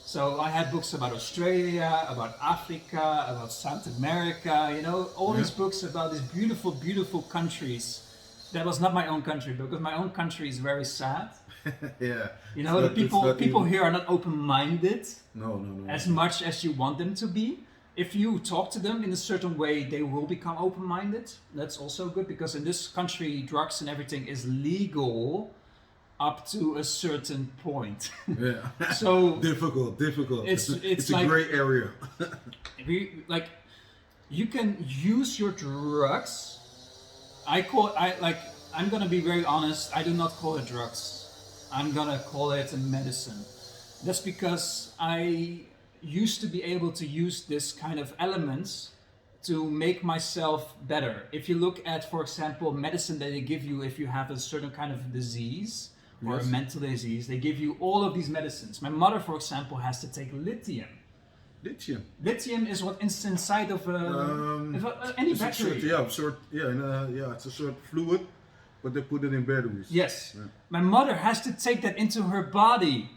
So I had books about Australia, about Africa, about South America, you know, all these books about these beautiful, beautiful countries. That was not my own country, because my own country is very sad. Yeah. You know, the people here are not open-minded No. as much as you want them to be. If you talk to them in a certain way, they will become open-minded. That's also good, because in this country, drugs and everything is legal up to a certain point. Yeah. So difficult. It's a like, gray area. You can use your drugs. I'm gonna be very honest. I do not call it drugs. I'm gonna call it a medicine. That's because I used to be able to use this kind of elements to make myself better. If you look at, for example, medicine that they give you if you have a certain kind of disease or a mental disease, they give you all of these medicines. My mother, for example, has to take lithium. Lithium. Lithium is what is inside of any battery. It's a sort of fluid, but they put it in batteries. Yes. Yeah. My mother has to take that into her body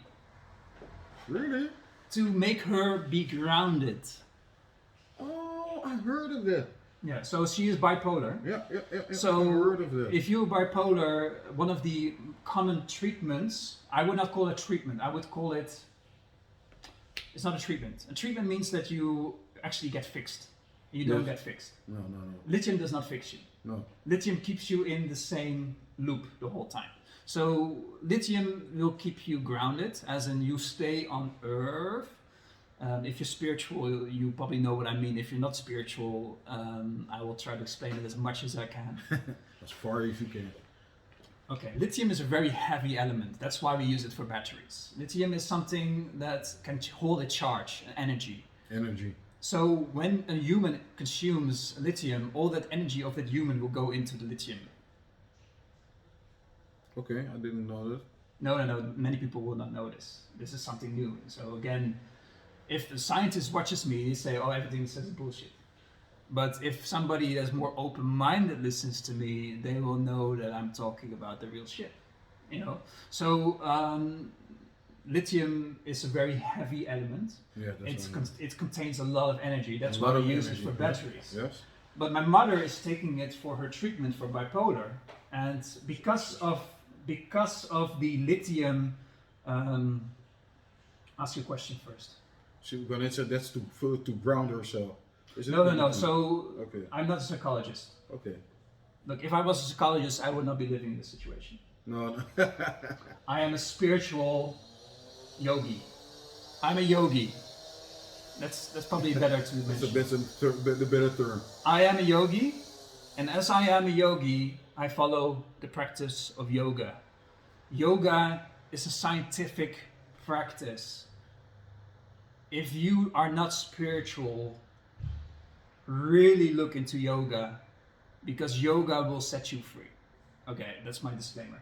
Really? to make her be grounded. Oh, I heard of that. Yeah, so she is bipolar. Yeah. So I heard of that. if you're bipolar, one of the common treatments, I would not call it treatment, I would call it, it's not a treatment. A treatment means that you actually get fixed. You don't get fixed. No. Lithium does not fix you. No. Lithium keeps you in the same loop the whole time. So lithium will keep you grounded, as in you stay on Earth. If you're spiritual, you probably know what I mean. If you're not spiritual, I will try to explain it as much as I can. As far as you can. Okay, lithium is a very heavy element. That's why we use it for batteries. Lithium is something that can hold a charge, energy. Energy. So when a human consumes lithium, all that energy of that human will go into the lithium. Okay, I didn't know that. No. Many people will not know this. This is something new. So again, if a scientist watches me, they say, "Oh, everything he says is bullshit." But if somebody that's more open-minded listens to me, they will know that I'm talking about the real shit. You know. So lithium is a very heavy element. Yeah, It contains a lot of energy. That's why we use it for batteries. Yes. But my mother is taking it for her treatment for bipolar, and because of the lithium. Ask your question first. She's gonna say that's to ground herself. No. So okay. I'm not a psychologist. Okay. Look, if I was a psychologist, I would not be living in this situation. No. I am a spiritual yogi. I'm a yogi. That's probably better to mention. That's the better term. I am a yogi, and as I am a yogi, I follow the practice of yoga. Yoga is a scientific practice. If you are not spiritual, really look into yoga, because yoga will set you free. Okay, that's my disclaimer.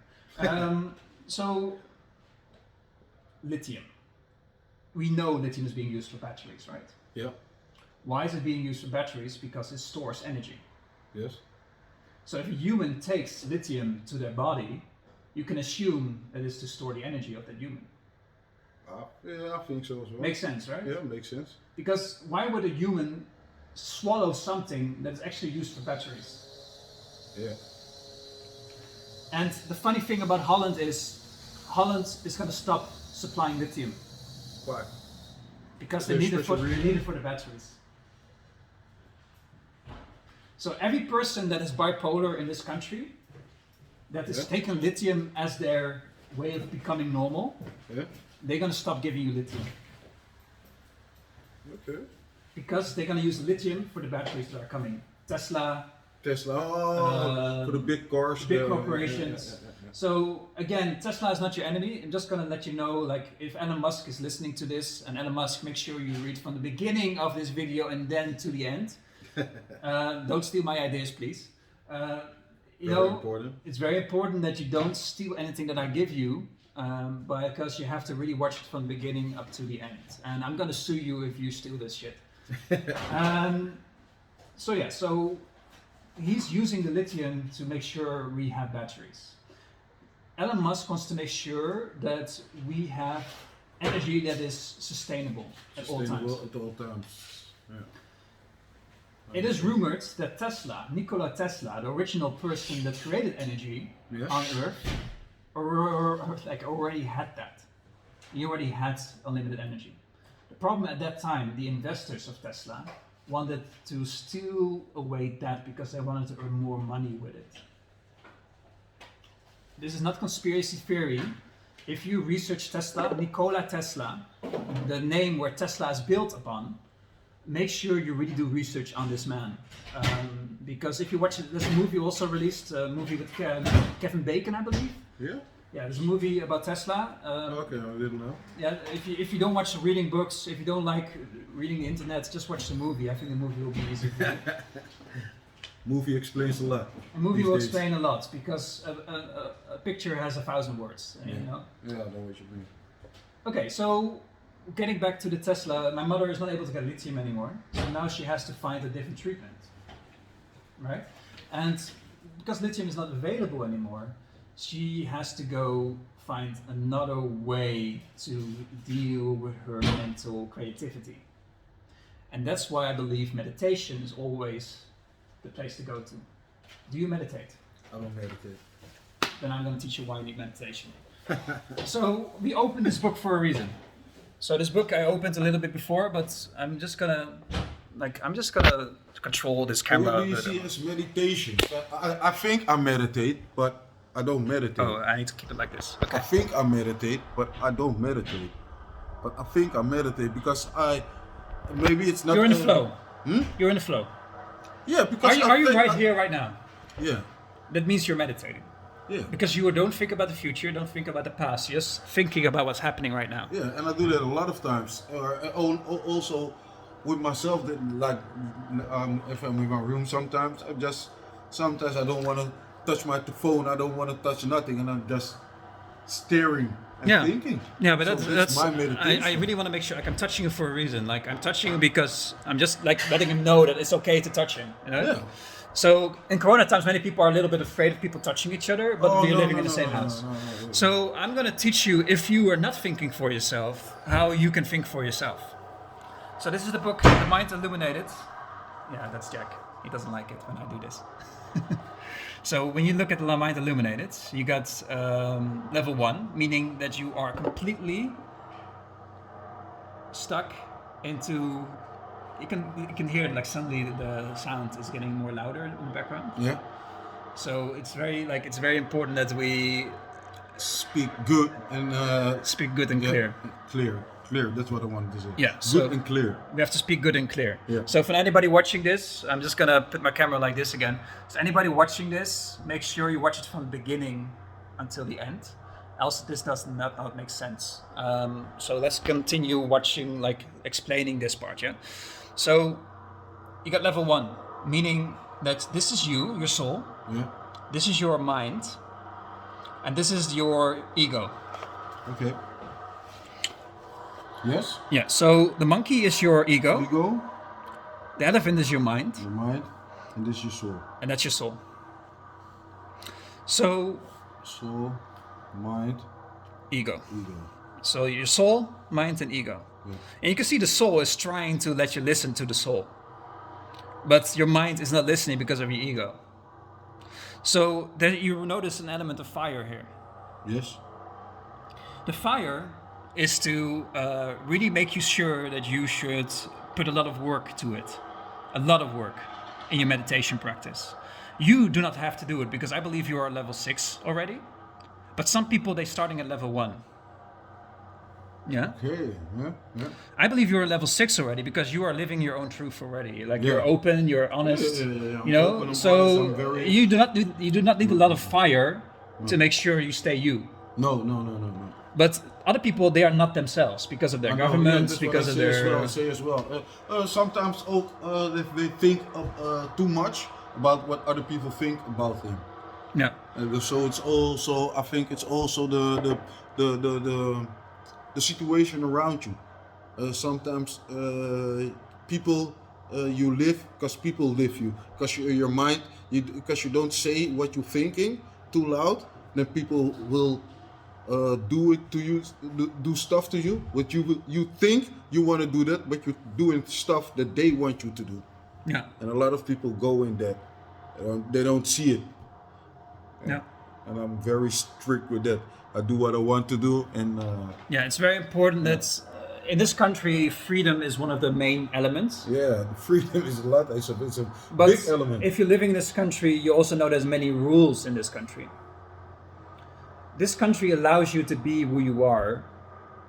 So, lithium. We know lithium is being used for batteries, right? Yeah. Why is it being used for batteries? Because it stores energy. Yes. So if a human takes lithium to their body, you can assume that it's to store the energy of that human. Yeah, I think so as well. Makes sense, right? Yeah, makes sense. Because why would a human swallow something that is actually used for batteries? Yeah. And the funny thing about Holland is going to stop supplying lithium. Why? Because they need it for the batteries. So every person that is bipolar in this country, that is taking lithium as their way of becoming normal, they're going to stop giving you lithium. Okay. Because they're going to use lithium for the batteries that are coming. Tesla, Tesla, for the big cars. big yeah, corporations. yeah. So again, Tesla is not your enemy. I'm just gonna let you know, like, if Elon Musk is listening to this, and Elon Musk, make sure you read from the beginning of this video and then to the end. Don't steal my ideas, please. Very important. It's very important that you don't steal anything that I give you, because you have to really watch it from the beginning up to the end. And I'm gonna sue you if you steal this shit. So he's using the lithium to make sure we have batteries. Elon Musk wants to make sure that we have energy that is sustainable at all times. At all times. Yeah. It is rumored that Nikola Tesla, the original person that created energy on Earth, already had that. He already had unlimited energy. The problem at that time, the investors of Tesla wanted to steal away that because they wanted to earn more money with it. This is not conspiracy theory. If you research Tesla, Nikola Tesla, the name where Tesla is built upon, make sure you really do research on this man. Because if you watch it, there's a movie also released, a movie with Kevin Bacon, I believe. Yeah? Yeah, there's a movie about Tesla. Okay, I didn't know. Yeah, if you don't watch reading books, if you don't like reading the internet, just watch the movie. I think the movie will be easy for you. Movie explains a lot. A movie will explain a lot because a picture has 1,000 words. Yeah. You know? Yeah, I know what you mean. Okay, so getting back to the Tesla, my mother is not able to get lithium anymore, so now she has to find a different treatment, right? And because lithium is not available anymore, she has to go find another way to deal with her mental creativity. And that's why I believe meditation is always the place to go to. Do you meditate? I don't meditate. Then I'm going to teach you why you need meditation. So we opened this book for a reason. So this book I opened a little bit before, but I'm just gonna control this camera. What do you see as meditation? I think I meditate, but I don't meditate. Oh, I need to keep it like this. Okay. I think I meditate, but I don't meditate. But I think I meditate because maybe it's not. You're in the flow. Hmm? You're in the flow. Yeah, because Are you right here, right now? Yeah. That means you're meditating. Yeah. Because you don't think about the future, don't think about the past, you're just thinking about what's happening right now. Yeah, and I do that a lot of times. Or also with myself, that like if I'm in my room, sometimes I don't want to touch my phone. I don't want to touch nothing, and I'm just staring and thinking. Yeah, but So that's my meditation. I really want to make sure, like, I'm touching you for a reason. Like, I'm touching you because I'm just like letting him know that it's okay to touch him. You know? Yeah. So in Corona times, many people are a little bit afraid of people touching each other, but we're living in the same house. No. So I'm going to teach you, if you are not thinking for yourself, how you can think for yourself. So this is the book, The Mind Illuminated. Yeah, that's Jack. He doesn't like it when I do this. So when you look at The Mind Illuminated, you got level 1, meaning that you are completely stuck into... You can hear it, like suddenly the sound is getting more louder in the background. Yeah. So it's very important that we Speak good and speak good and clear. Clear. That's what I wanted to say. Yeah. Good So and clear. we have to speak good and clear. Yeah. So for anybody watching this, I'm just gonna put my camera like this again. So anybody watching this, make sure you watch it from the beginning until the end. Else this does not make sense. So let's continue watching, like explaining this part. Yeah. So you got level 1, meaning that this is you, your soul. Yeah. This is your mind, and this is your ego. Okay. Yes. Yeah. So the monkey is your ego. Ego. The elephant is your mind, Your mind. And this is your soul. and that's your soul. So Soul, mind, ego. ego. So your soul, mind, and ego. Yeah. And you can see the soul is trying to let you listen to the soul. But your mind is not listening because of your ego. So then you notice an element of fire here. Yes. The fire is to really make you sure that you should put a lot of work to it. A lot of work in your meditation practice. You do not have to do it because I believe you are at level 6 already. But some people, they're starting at level 1. Yeah. Okay. Yeah. Yeah. I believe you're level 6 already because you are living your own truth already. Like you're Yeah. open, you're honest. Yeah. I'm You know, open, I'm so honest, I'm very. you do not need a lot of fire to make sure you stay you. No. But other people, they are not themselves because of their I know, yeah, governments, that's what I because of say as well. their. I say as well. Sometimes ook, if they think of, too much about what other people think about him. Yeah. So it's also, I think it's also the situation around you. Sometimes people you live because people live you because your mind because you don't say what you're thinking too loud, then people will do it to you, do stuff to you. What you think you want to do that, but you're doing stuff that they want you to do. Yeah. And a lot of people go in that. They don't see it. Yeah. And I'm very strict with that. I do what I want to do, and Yeah, it's very important that in this country, freedom is one of the main elements. yeah, the freedom is a lot. It's a But big element. if you're living in this country, you also know there's many rules in this country. This country allows you to be who you are,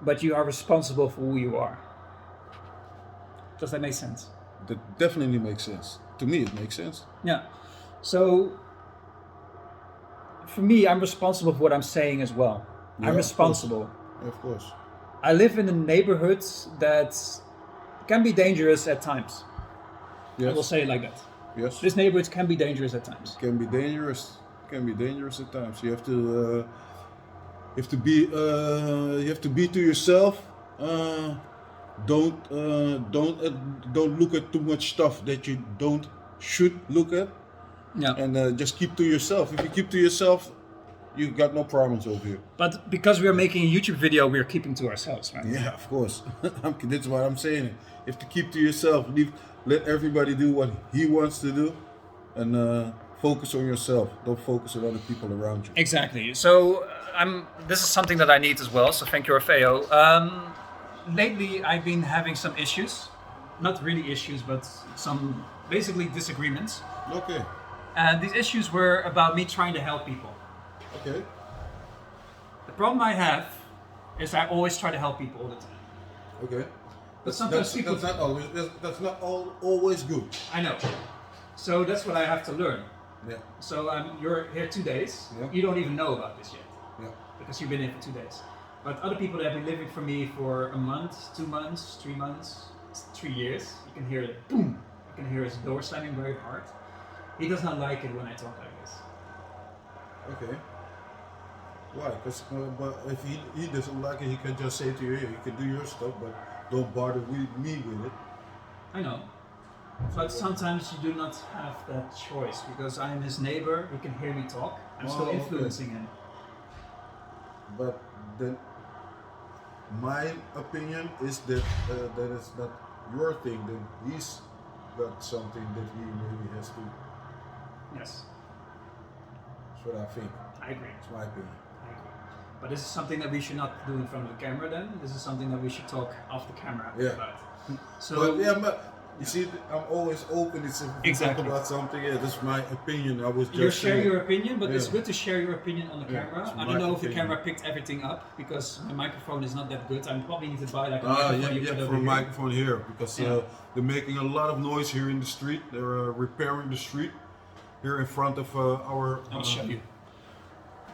but you are responsible for who you are. Does that make sense? That definitely makes sense. To me, it makes sense. Yeah. So, for me, I'm responsible for what I'm saying as well. Yeah, I'm of responsible. Yeah, of course. I live in a neighborhood that can be dangerous at times. Yes. I will say it like that. Yes. This neighborhood can be dangerous at times. Can be dangerous. Can be dangerous at times. You have to. You have to be to yourself. Don't look at too much stuff that you don't should look at, Yeah. and just keep to yourself. If you keep to yourself, you got no problems over here. But because we are making a YouTube video, we are keeping to ourselves, right? Yeah, of course. That's what I'm saying. You have to keep to yourself. Let everybody do what he wants to do, and focus on yourself. Don't focus on other people around you. Exactly. So This is something that I need as well. So thank you, Orfeo. Lately, I've been having some issues. Not really issues, but some basically disagreements. Okay. And these issues were about me trying to help people. Okay. The problem I have is I always try to help people all the time. Okay. But sometimes people. That's not always good. I know. So that's what I have to learn. Yeah. So you're here 2 days. Yeah. You don't even know about this yet. Yeah. Because you've been here for 2 days. But other people that have been living for me for a month, 2 months, 3 months, 3 years, you can hear it boom. You can hear his door slamming very hard. He does not like it when I talk like this. Okay. Why? Because but if he doesn't like it, he can just say to you, "Hey, you can do your stuff, but don't bother me with it." I know. But sometimes you do not have that choice because I am his neighbor. He can hear me talk. I'm still okay. influencing him. But then, my opinion is that that is not your thing. That he's got something that he really has to. Yes, That's what I think. I agree. It's my opinion. I agree. But this is something that we should not do in front of the camera then. This is something that we should talk off the camera Yeah. about. So, But yeah, but you see, I'm always open. It's if we Exactly. talk about something. Yeah, this is my opinion. I was just. you share saying. your opinion, but it's Yeah. good to share your opinion on the Yeah, camera. it's I my don't know if the opinion. camera picked everything up because my microphone is not that good. I probably need to buy like a Ah, microphone you yeah, put for over a here. microphone here because Yeah. they're making a lot of noise here in the street. They're repairing the street here in front of our. I'll show you.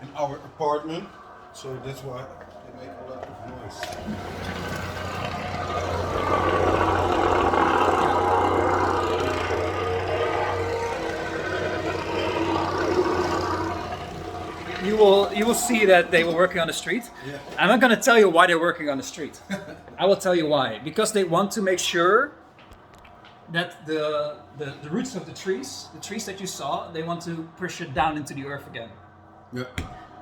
In our apartment, so that's why they make a lot of noise. You will see that they were working on the street. Yeah. I'm not going to tell you why they're working on the street. I will tell you why. Because they want to make sure that the roots of the trees that you saw, they want to push it down into the earth again. Yeah.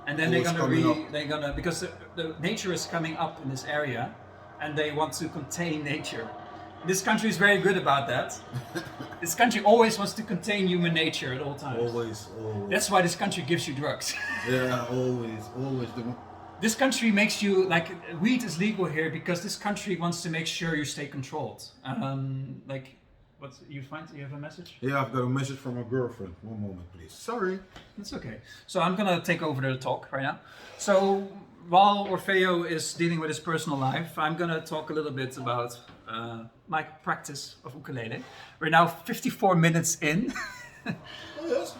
And then Always they're gonna because the nature is coming up in this area, and they want to contain nature. This country is very good about that. This country always wants to contain human nature at all times. Always. That's why this country gives you drugs. Yeah, always. This country makes you like weed is legal here because this country wants to make sure you stay controlled. Like, what you find? You have a message? Yeah, I've got a message from my girlfriend. One moment, please. Sorry. It's okay. So I'm gonna take over the talk right now. So while Orfeo is dealing with his personal life, I'm gonna talk a little bit about my practice of ukulele. We're now 54 minutes in. Oh, yes,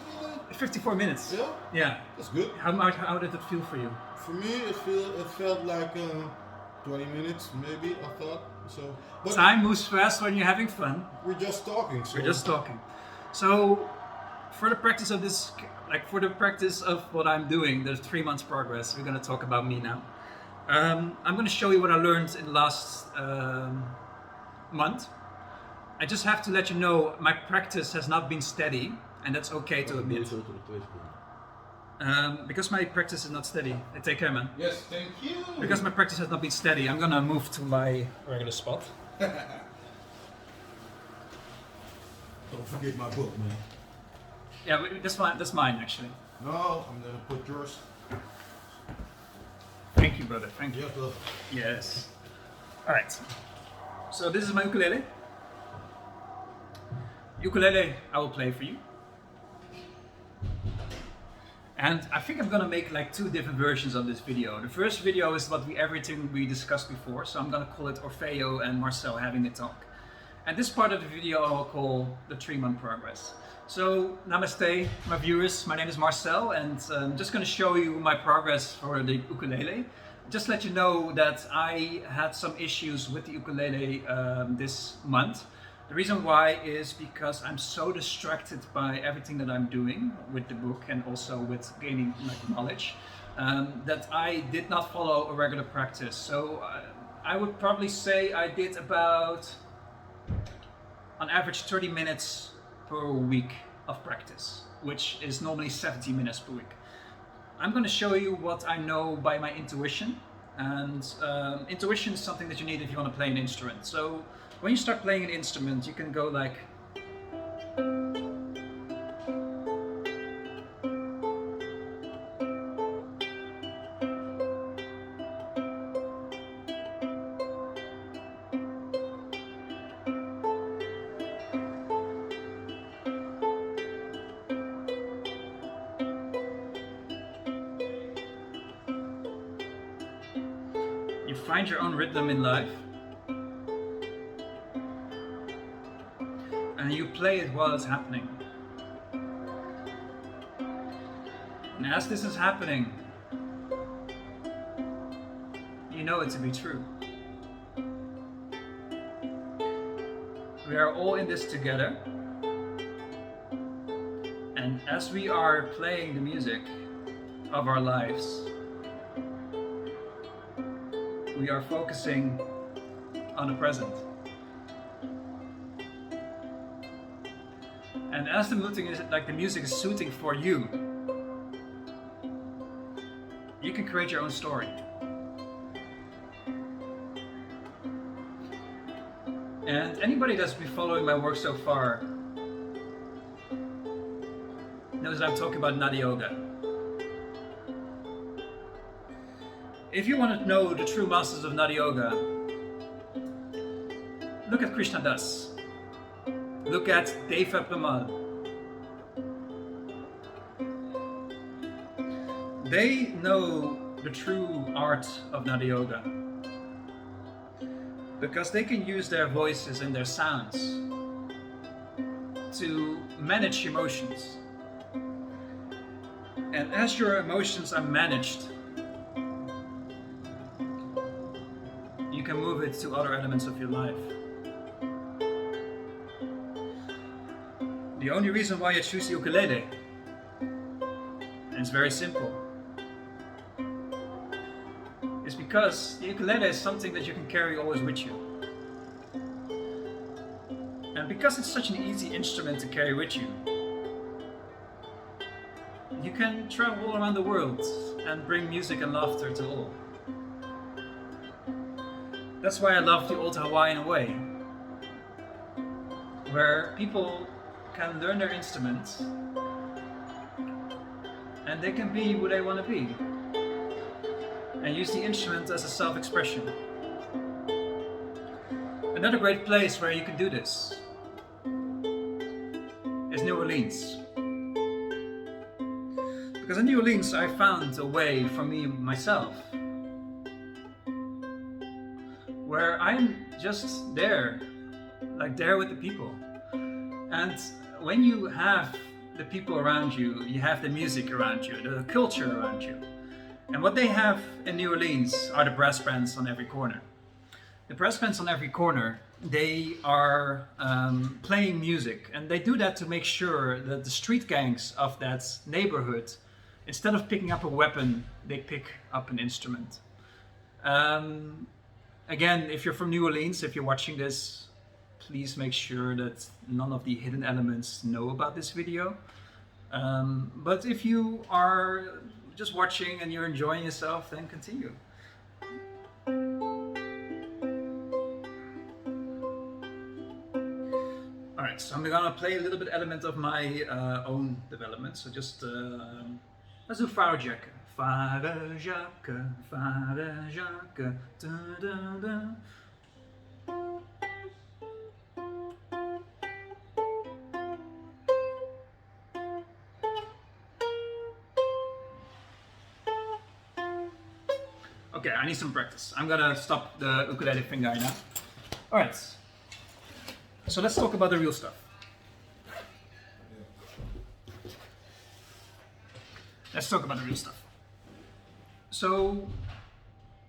54 minutes. yeah, Yeah. that's good. How did it feel for you? For me, it felt like 20 minutes, maybe, I thought. So, but Time moves fast when you're having fun. we're just talking. So We're just talking. So, for the practice of this, for the practice of what I'm doing, there's 3 months progress. We're gonna talk about me now. I'm gonna show you what I learned in the last month. I just have to let you know my practice has not been steady, and that's okay to admit. Because my practice is not steady. Take care, man. Yes, thank you. Because my practice has not been steady, I'm gonna move to my regular spot. Don't forget my book, man. Yeah, that's mine actually. No, I'm gonna put yours. Thank you, brother. Thank you. Yeah, brother. Yes. All right. So this is my ukulele. Ukulele, I will play for you. And I think I'm gonna make like 2 different versions of this video. The first video is everything we discussed before, so I'm gonna call it Orfeo and Marcel having a talk. And this part of the video I will call the 3-month progress. So namaste, my viewers. My name is Marcel, and I'm just gonna show you my progress for the ukulele. Just let you know that I had some issues with the ukulele this month. The reason why is because I'm so distracted by everything that I'm doing with the book and also with gaining knowledge that I did not follow a regular practice. So I would probably say I did about, on average, 30 minutes per week of practice, which is normally 70 minutes per week. I'm going to show you what I know by my intuition, and intuition is something that you need if you want to play an instrument. So when you start playing an instrument, you can go like, you find your own rhythm in life, and you play it while it's happening. And as this is happening, you know it to be true. We are all in this together, and as we are playing the music of our lives, we are focusing on the present. And as the music is suiting for you, you can create your own story. And anybody that's been following my work so far knows that I'm talking about Nadi Yoga. If you want to know the true masters of Nadi Yoga, look at Krishna Das. Look at Deva Premal. They know the true art of Nadi Yoga because they can use their voices and their sounds to manage emotions. And as your emotions are managed, you can move it to other elements of your life. The only reason why I choose the ukulele, and it's very simple, is because the ukulele is something that you can carry always with you. And because it's such an easy instrument to carry with you, you can travel all around the world and bring music and laughter to all. That's why I love the old Hawaiian way, where people can learn their instruments and they can be who they want to be and use the instrument as a self-expression. Another great place where you can do this is New Orleans. Because in New Orleans I found a way for me myself where I'm just there, like there with the people. And when you have the people around you, you have the music around you, the culture around you. And what they have in New Orleans are the brass bands on every corner. The brass bands on every corner, they are playing music, and they do that to make sure that the street gangs of that neighborhood, instead of picking up a weapon, they pick up an instrument. Again, if you're from New Orleans, if you're watching this, please make sure that none of the hidden elements know about this video. But if you are just watching and you're enjoying yourself, then continue. Alright, so I'm gonna play a little bit element of my own development. So just let's do Father Jacques. Father Jacques, Father Jacques, da, da, da. Okay, I need some practice. I'm gonna stop the ukulele finger now. Alright, so let's talk about the real stuff. Let's talk about the real stuff. So,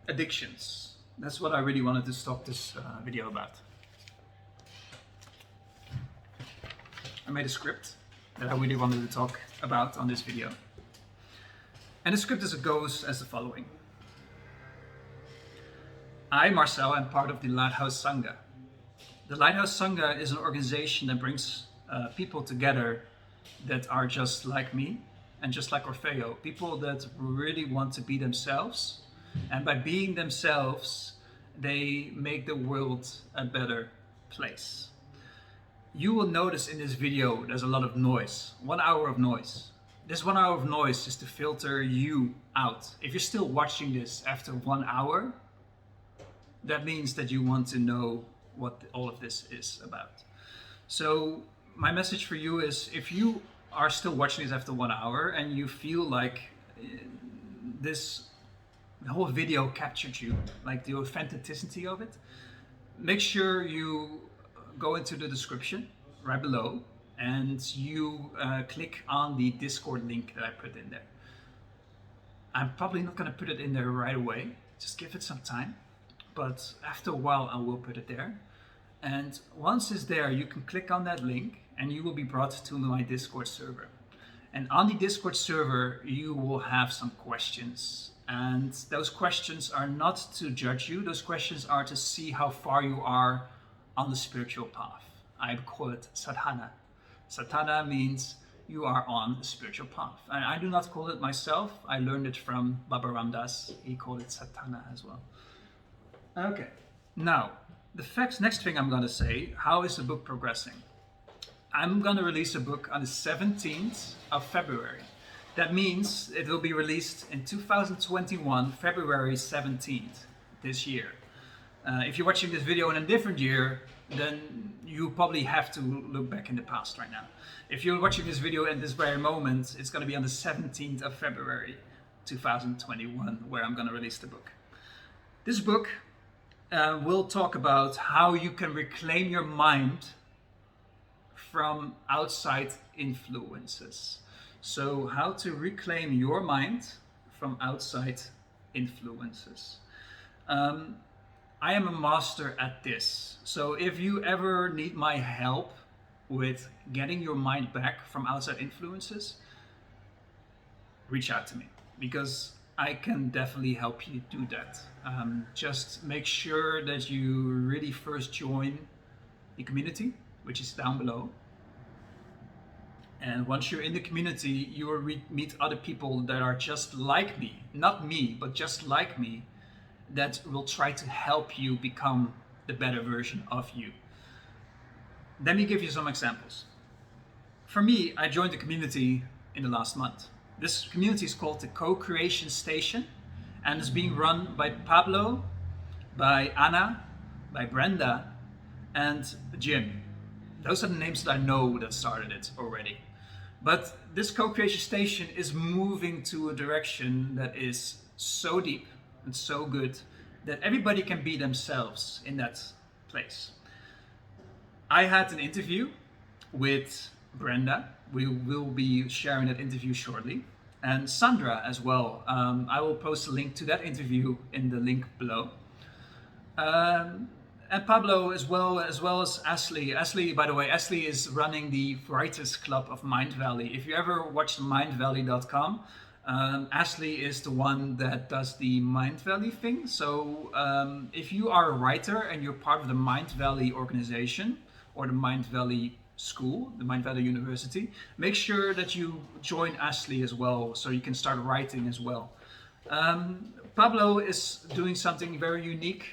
addictions. That's what I really wanted to stop this video about. I made a script that I really wanted to talk about on this video. And the script goes as the following. I, Marcel, am part of the Lighthouse Sangha. The Lighthouse Sangha is an organization that brings people together that are just like me and just like Orfeo, people that really want to be themselves, and by being themselves, they make the world a better place. You will notice in this video there's a lot of noise, 1 hour of noise. This 1 hour of noise is to filter you out. If you're still watching this after 1 hour, that means that you want to know what all of this is about. So my message for you is, if you are still watching this after 1 hour and you feel like the whole video captured you, like the authenticity of it, make sure you go into the description right below and you click on the Discord link that I put in there. I'm probably not going to put it in there right away, just give it some time, but after a while I will put it there. And once it's there, you can click on that link and you will be brought to my Discord server. And on the Discord server, you will have some questions. And those questions are not to judge you. Those questions are to see how far you are on the spiritual path. I call it sadhana. Sadhana means you are on the spiritual path. And I do not call it myself. I learned it from Baba Ram Dass. He called it sadhana as well. Okay, now, next thing I'm going to say, how is the book progressing? I'm going to release a book on the 17th of February. That means it will be released in 2021, February 17th, this year. If you're watching this video in a different year, then you probably have to look back in the past right now. If you're watching this video at this very moment, it's going to be on the 17th of February, 2021, where I'm going to release the book. This book will talk about how you can reclaim your mind from outside influences. So how to reclaim your mind from outside influences. I am a master at this. So if you ever need my help with getting your mind back from outside influences, reach out to me, because I can definitely help you do that. Just make sure that you really first join the community, which is down below. And once you're in the community, you will meet other people that are just like me, not me, but just like me, that will try to help you become the better version of you. Let me give you some examples. For me, I joined the community in the last month. This community is called the Co-Creation Station, and it's being run by Pablo, by Anna, by Brenda, and Jim. Those are the names that I know that started it already. But this Co-Creation Station is moving to a direction that is so deep and so good that everybody can be themselves in that place. I had an interview with Brenda. We will be sharing that interview shortly. And Sandra as well. I will post a link to that interview in the link below. And Pablo as well as Ashley. Ashley, by the way, Ashley is running the Writers Club of Mind Valley. If you ever watched mindvalley.com, Ashley is the one that does the Mind Valley thing. So if you are a writer and you're part of the Mind Valley organization or the Mind Valley school, the Mind Valley University, make sure that you join Ashley as well, so you can start writing as well. Pablo is doing something very unique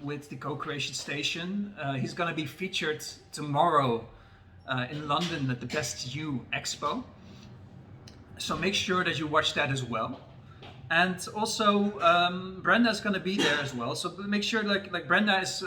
with the Co-Creation Station. He's going to be featured tomorrow in London at the Best You Expo. So make sure that you watch that as well. And also Brenda is going to be there as well. So make sure, like Brenda is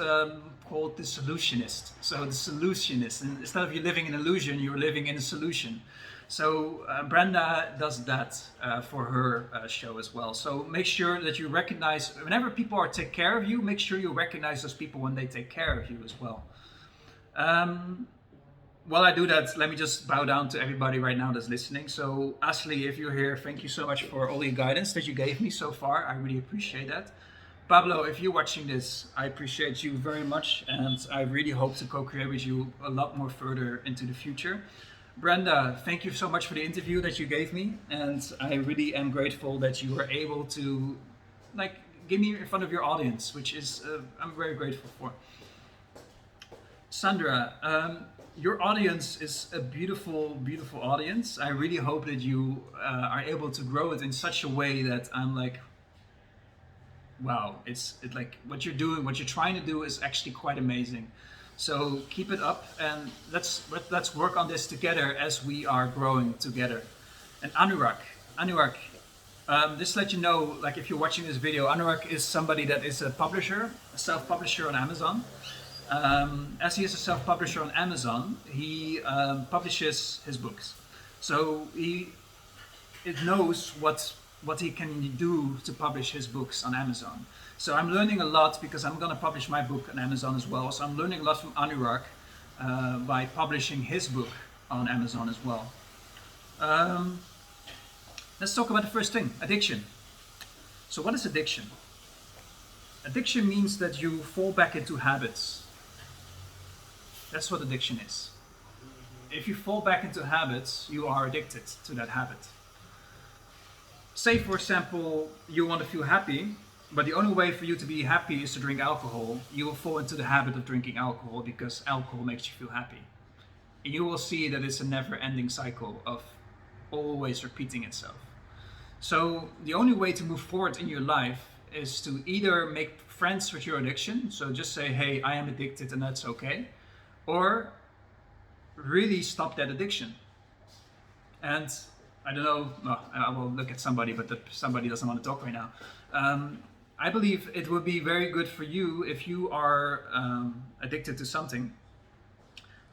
called the solutionist. So the solutionist, and instead of you living in illusion, you're living in a solution. So Brenda does that for her show as well. So make sure that you recognize, whenever people are take care of you, make sure you recognize those people when they take care of you as well. While I do that, let me just bow down to everybody right now that's listening. So Ashley, if you're here, thank you so much for all the guidance that you gave me so far. I really appreciate that. Pablo, if you're watching this, I appreciate you very much, and I really hope to co-create with you a lot more further into the future. Brenda, thank you so much for the interview that you gave me, and I really am grateful that you were able to give me in front of your audience, which is I'm very grateful for. Sandra, your audience is a beautiful, beautiful audience. I really hope that you are able to grow it in such a way that I'm like, wow, it's like what you're doing, what you're trying to do is actually quite amazing. So keep it up, and let's work on this together as we are growing together. And Anurag, just to let you know, like if you're watching this video, Anurag is somebody that is a publisher, a self-publisher on Amazon. As he is a self-publisher on Amazon, he publishes his books. So it knows what he can do to publish his books on Amazon. So I'm learning a lot because I'm going to publish my book on Amazon as well. So I'm learning a lot from Anurag by publishing his book on Amazon as well. Let's talk about the first thing, addiction. So what is addiction? Addiction means that you fall back into habits. That's what addiction is. If you fall back into habits, you are addicted to that habit. Say, for example, you want to feel happy, but the only way for you to be happy is to drink alcohol. You will fall into the habit of drinking alcohol because alcohol makes you feel happy. And you will see that it's a never-ending cycle of always repeating itself. So the only way to move forward in your life is to either make friends with your addiction, so just say, hey, I am addicted and that's okay, or really stop that addiction. And I don't know, I will look at somebody, but somebody doesn't want to talk right now. I believe it would be very good for you if you are addicted to something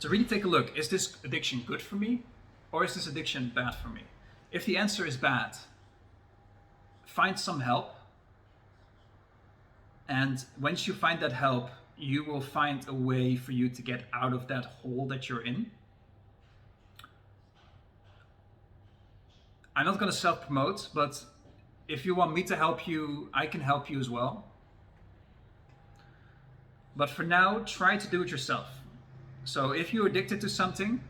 to really take a look. Is this addiction good for me, or is this addiction bad for me? If the answer is bad, find some help. And once you find that help, you will find a way for you to get out of that hole that you're in. I'm not going to self-promote, but if you want me to help you, I can help you as well. But for now, try to do it yourself. So if you're addicted to something,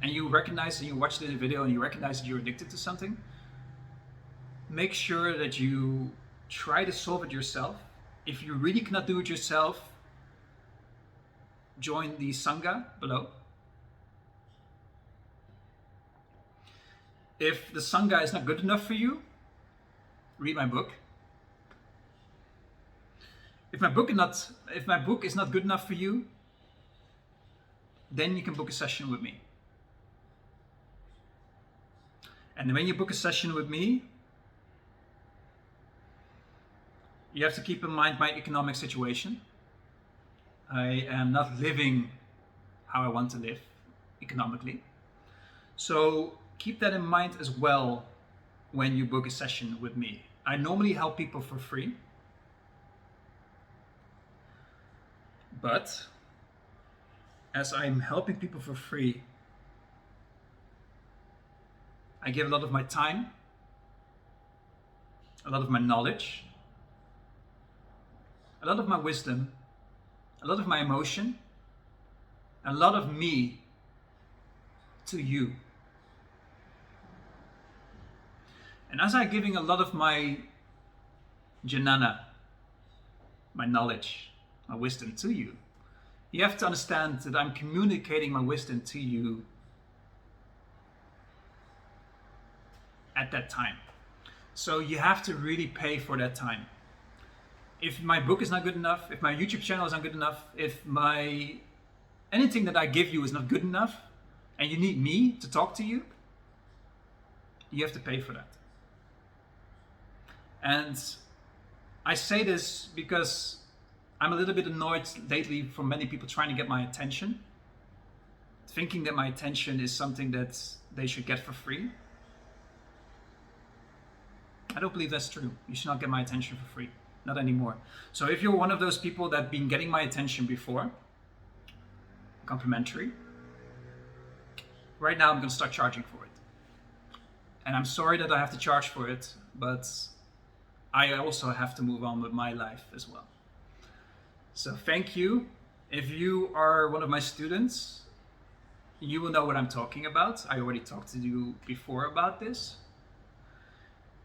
and you recognize, and you watch the video and you recognize that you're addicted to something, make sure that you try to solve it yourself. If you really cannot do it yourself, join the Sangha below. If the Sangha is not good enough for you, read my book. If my book is not good enough for you, then you can book a session with me. And when you book a session with me, you have to keep in mind my economic situation. I am not living how I want to live economically. So keep that in mind as well when you book a session with me. I normally help people for free. But as I'm helping people for free, I give a lot of my time, a lot of my knowledge, a lot of my wisdom, a lot of my emotion, a lot of me to you. And as I'm giving a lot of my jnana, my knowledge, my wisdom to you, you have to understand that I'm communicating my wisdom to you at that time. So you have to really pay for that time. If my book is not good enough, if my YouTube channel is not good enough, if anything that I give you is not good enough, and you need me to talk to you, you have to pay for that. And I say this because I'm a little bit annoyed lately from many people trying to get my attention, thinking that my attention is something that they should get for free. I don't believe that's true. You should not get my attention for free. Not anymore. So if you're one of those people that have been getting my attention before, complimentary, right now I'm going to start charging for it. And I'm sorry that I have to charge for it, but I also have to move on with my life as well. So thank you. If you are one of my students, you will know what I'm talking about. I already talked to you before about this.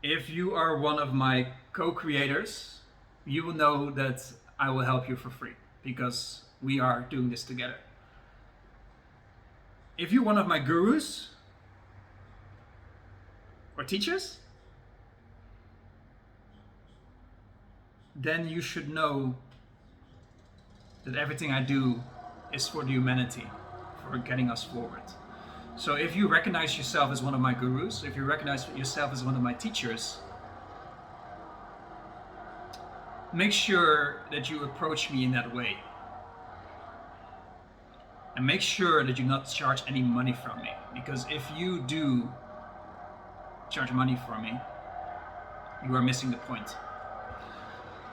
If you are one of my co-creators, you will know that I will help you for free because we are doing this together. If you're one of my gurus or teachers, then you should know that everything I do is for the humanity, for getting us forward. So if you recognize yourself as one of my gurus, if you recognize yourself as one of my teachers, make sure that you approach me in that way. And make sure that you not charge any money from me. Because if you do charge money from me, you are missing the point.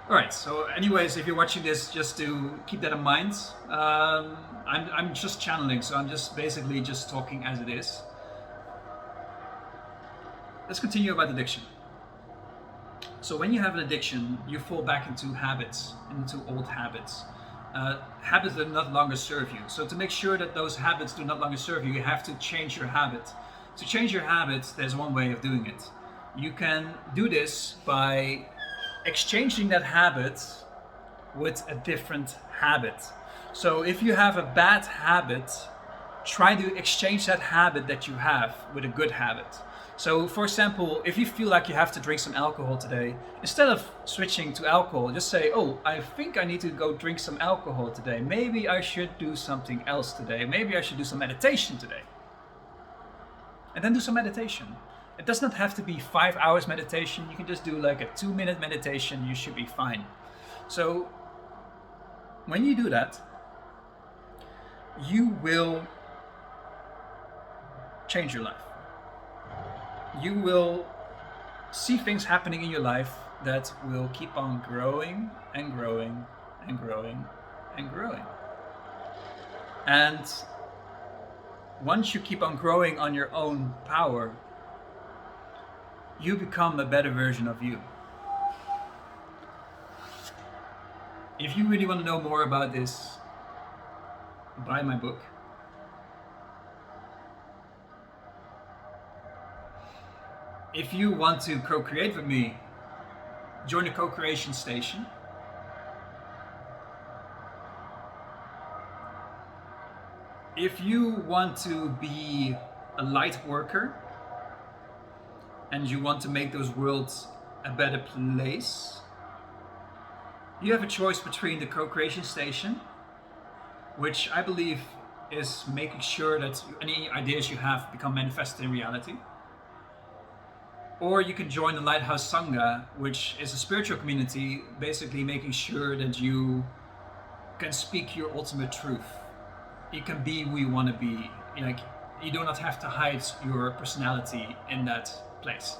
Alright, so anyways, if you're watching this, just to keep that in mind, I'm just channeling, so I'm just basically just talking as it is. Let's continue about addiction. So when you have an addiction, you fall back into habits, into old habits. Habits that no longer serve you. So to make sure that those habits do not longer serve you, you have to change your habit. To change your habits, there's one way of doing it. You can do this by exchanging that habit with a different habit. So if you have a bad habit, try to exchange that habit that you have with a good habit. So for example, if you feel like you have to drink some alcohol today, instead of switching to alcohol, just say, oh, I think I need to go drink some alcohol today. Maybe I should do something else today. Maybe I should do some meditation today. And then do some meditation. It does not have to be 5 hours meditation. You can just do like a 2-minute meditation. You should be fine. So when you do that, you will change your life. You will see things happening in your life that will keep on growing and growing and growing and growing. And once you keep on growing on your own power, you become a better version of you. If you really want to know more about this, buy my book. If you want to co-create with me, join the co-creation station. If you want to be a light worker and you want to make those worlds a better place, you have a choice between the co-creation station, which I believe is making sure that any ideas you have become manifested in reality. Or you can join the Lighthouse Sangha, which is a spiritual community, basically making sure that you can speak your ultimate truth. You can be who you want to be. Like, you do not have to hide your personality in that place.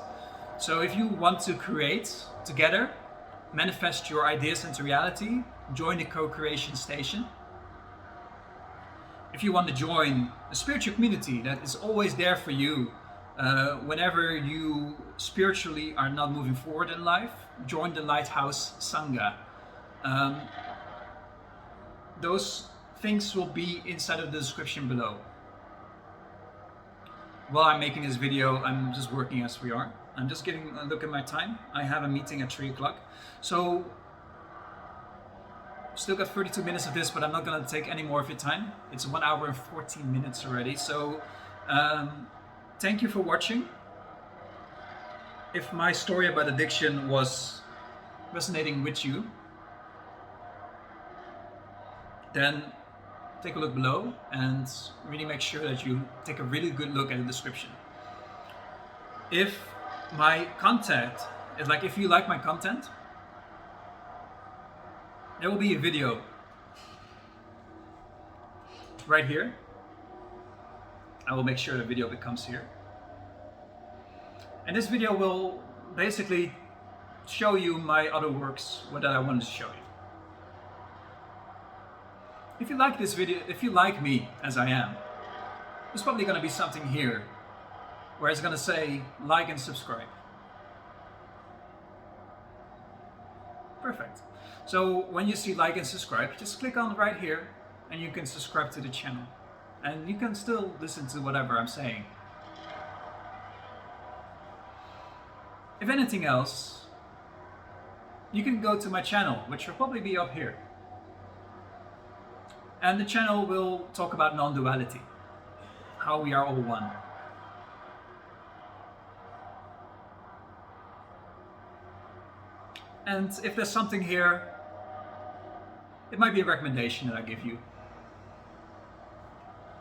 So if you want to create together, manifest your ideas into reality, join the co-creation station. If you want to join a spiritual community that is always there for you whenever you spiritually are not moving forward in life, join the Lighthouse Sangha. Those things will be inside of the description below. While I'm making this video, I'm just working as we are. I'm just getting a look at my time. I have a meeting at 3 o'clock. So, still got 32 minutes of this, but I'm not gonna take any more of your time. It's 1 hour and 14 minutes already. So, thank you for watching. If my story about addiction was resonating with you, then take a look below and really make sure that you take a really good look at the description. If my content is like, if you like my content, there will be a video right here. I will make sure the video becomes here. And this video will basically show you my other works that I wanted to show you. If you like this video, if you like me as I am, there's probably going to be something here where it's going to say like and subscribe. Perfect. So when you see like and subscribe, just click on right here and you can subscribe to the channel. And you can still listen to whatever I'm saying. If anything else, you can go to my channel, which will probably be up here. And the channel will talk about non-duality, how we are all one. And if there's something here, it might be a recommendation that I give you.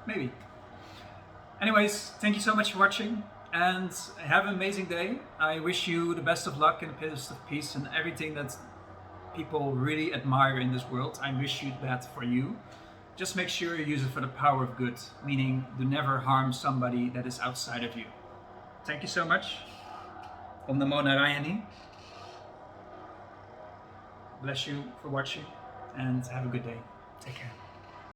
Maybe. Anyways, thank you so much for watching and have an amazing day. I wish you the best of luck and the best of peace and everything that people really admire in this world. I wish you that for you. Just make sure you use it for the power of good, meaning do never harm somebody that is outside of you. Thank you so much. Om Namo Narayani. Bless you for watching and have a good day. Take care.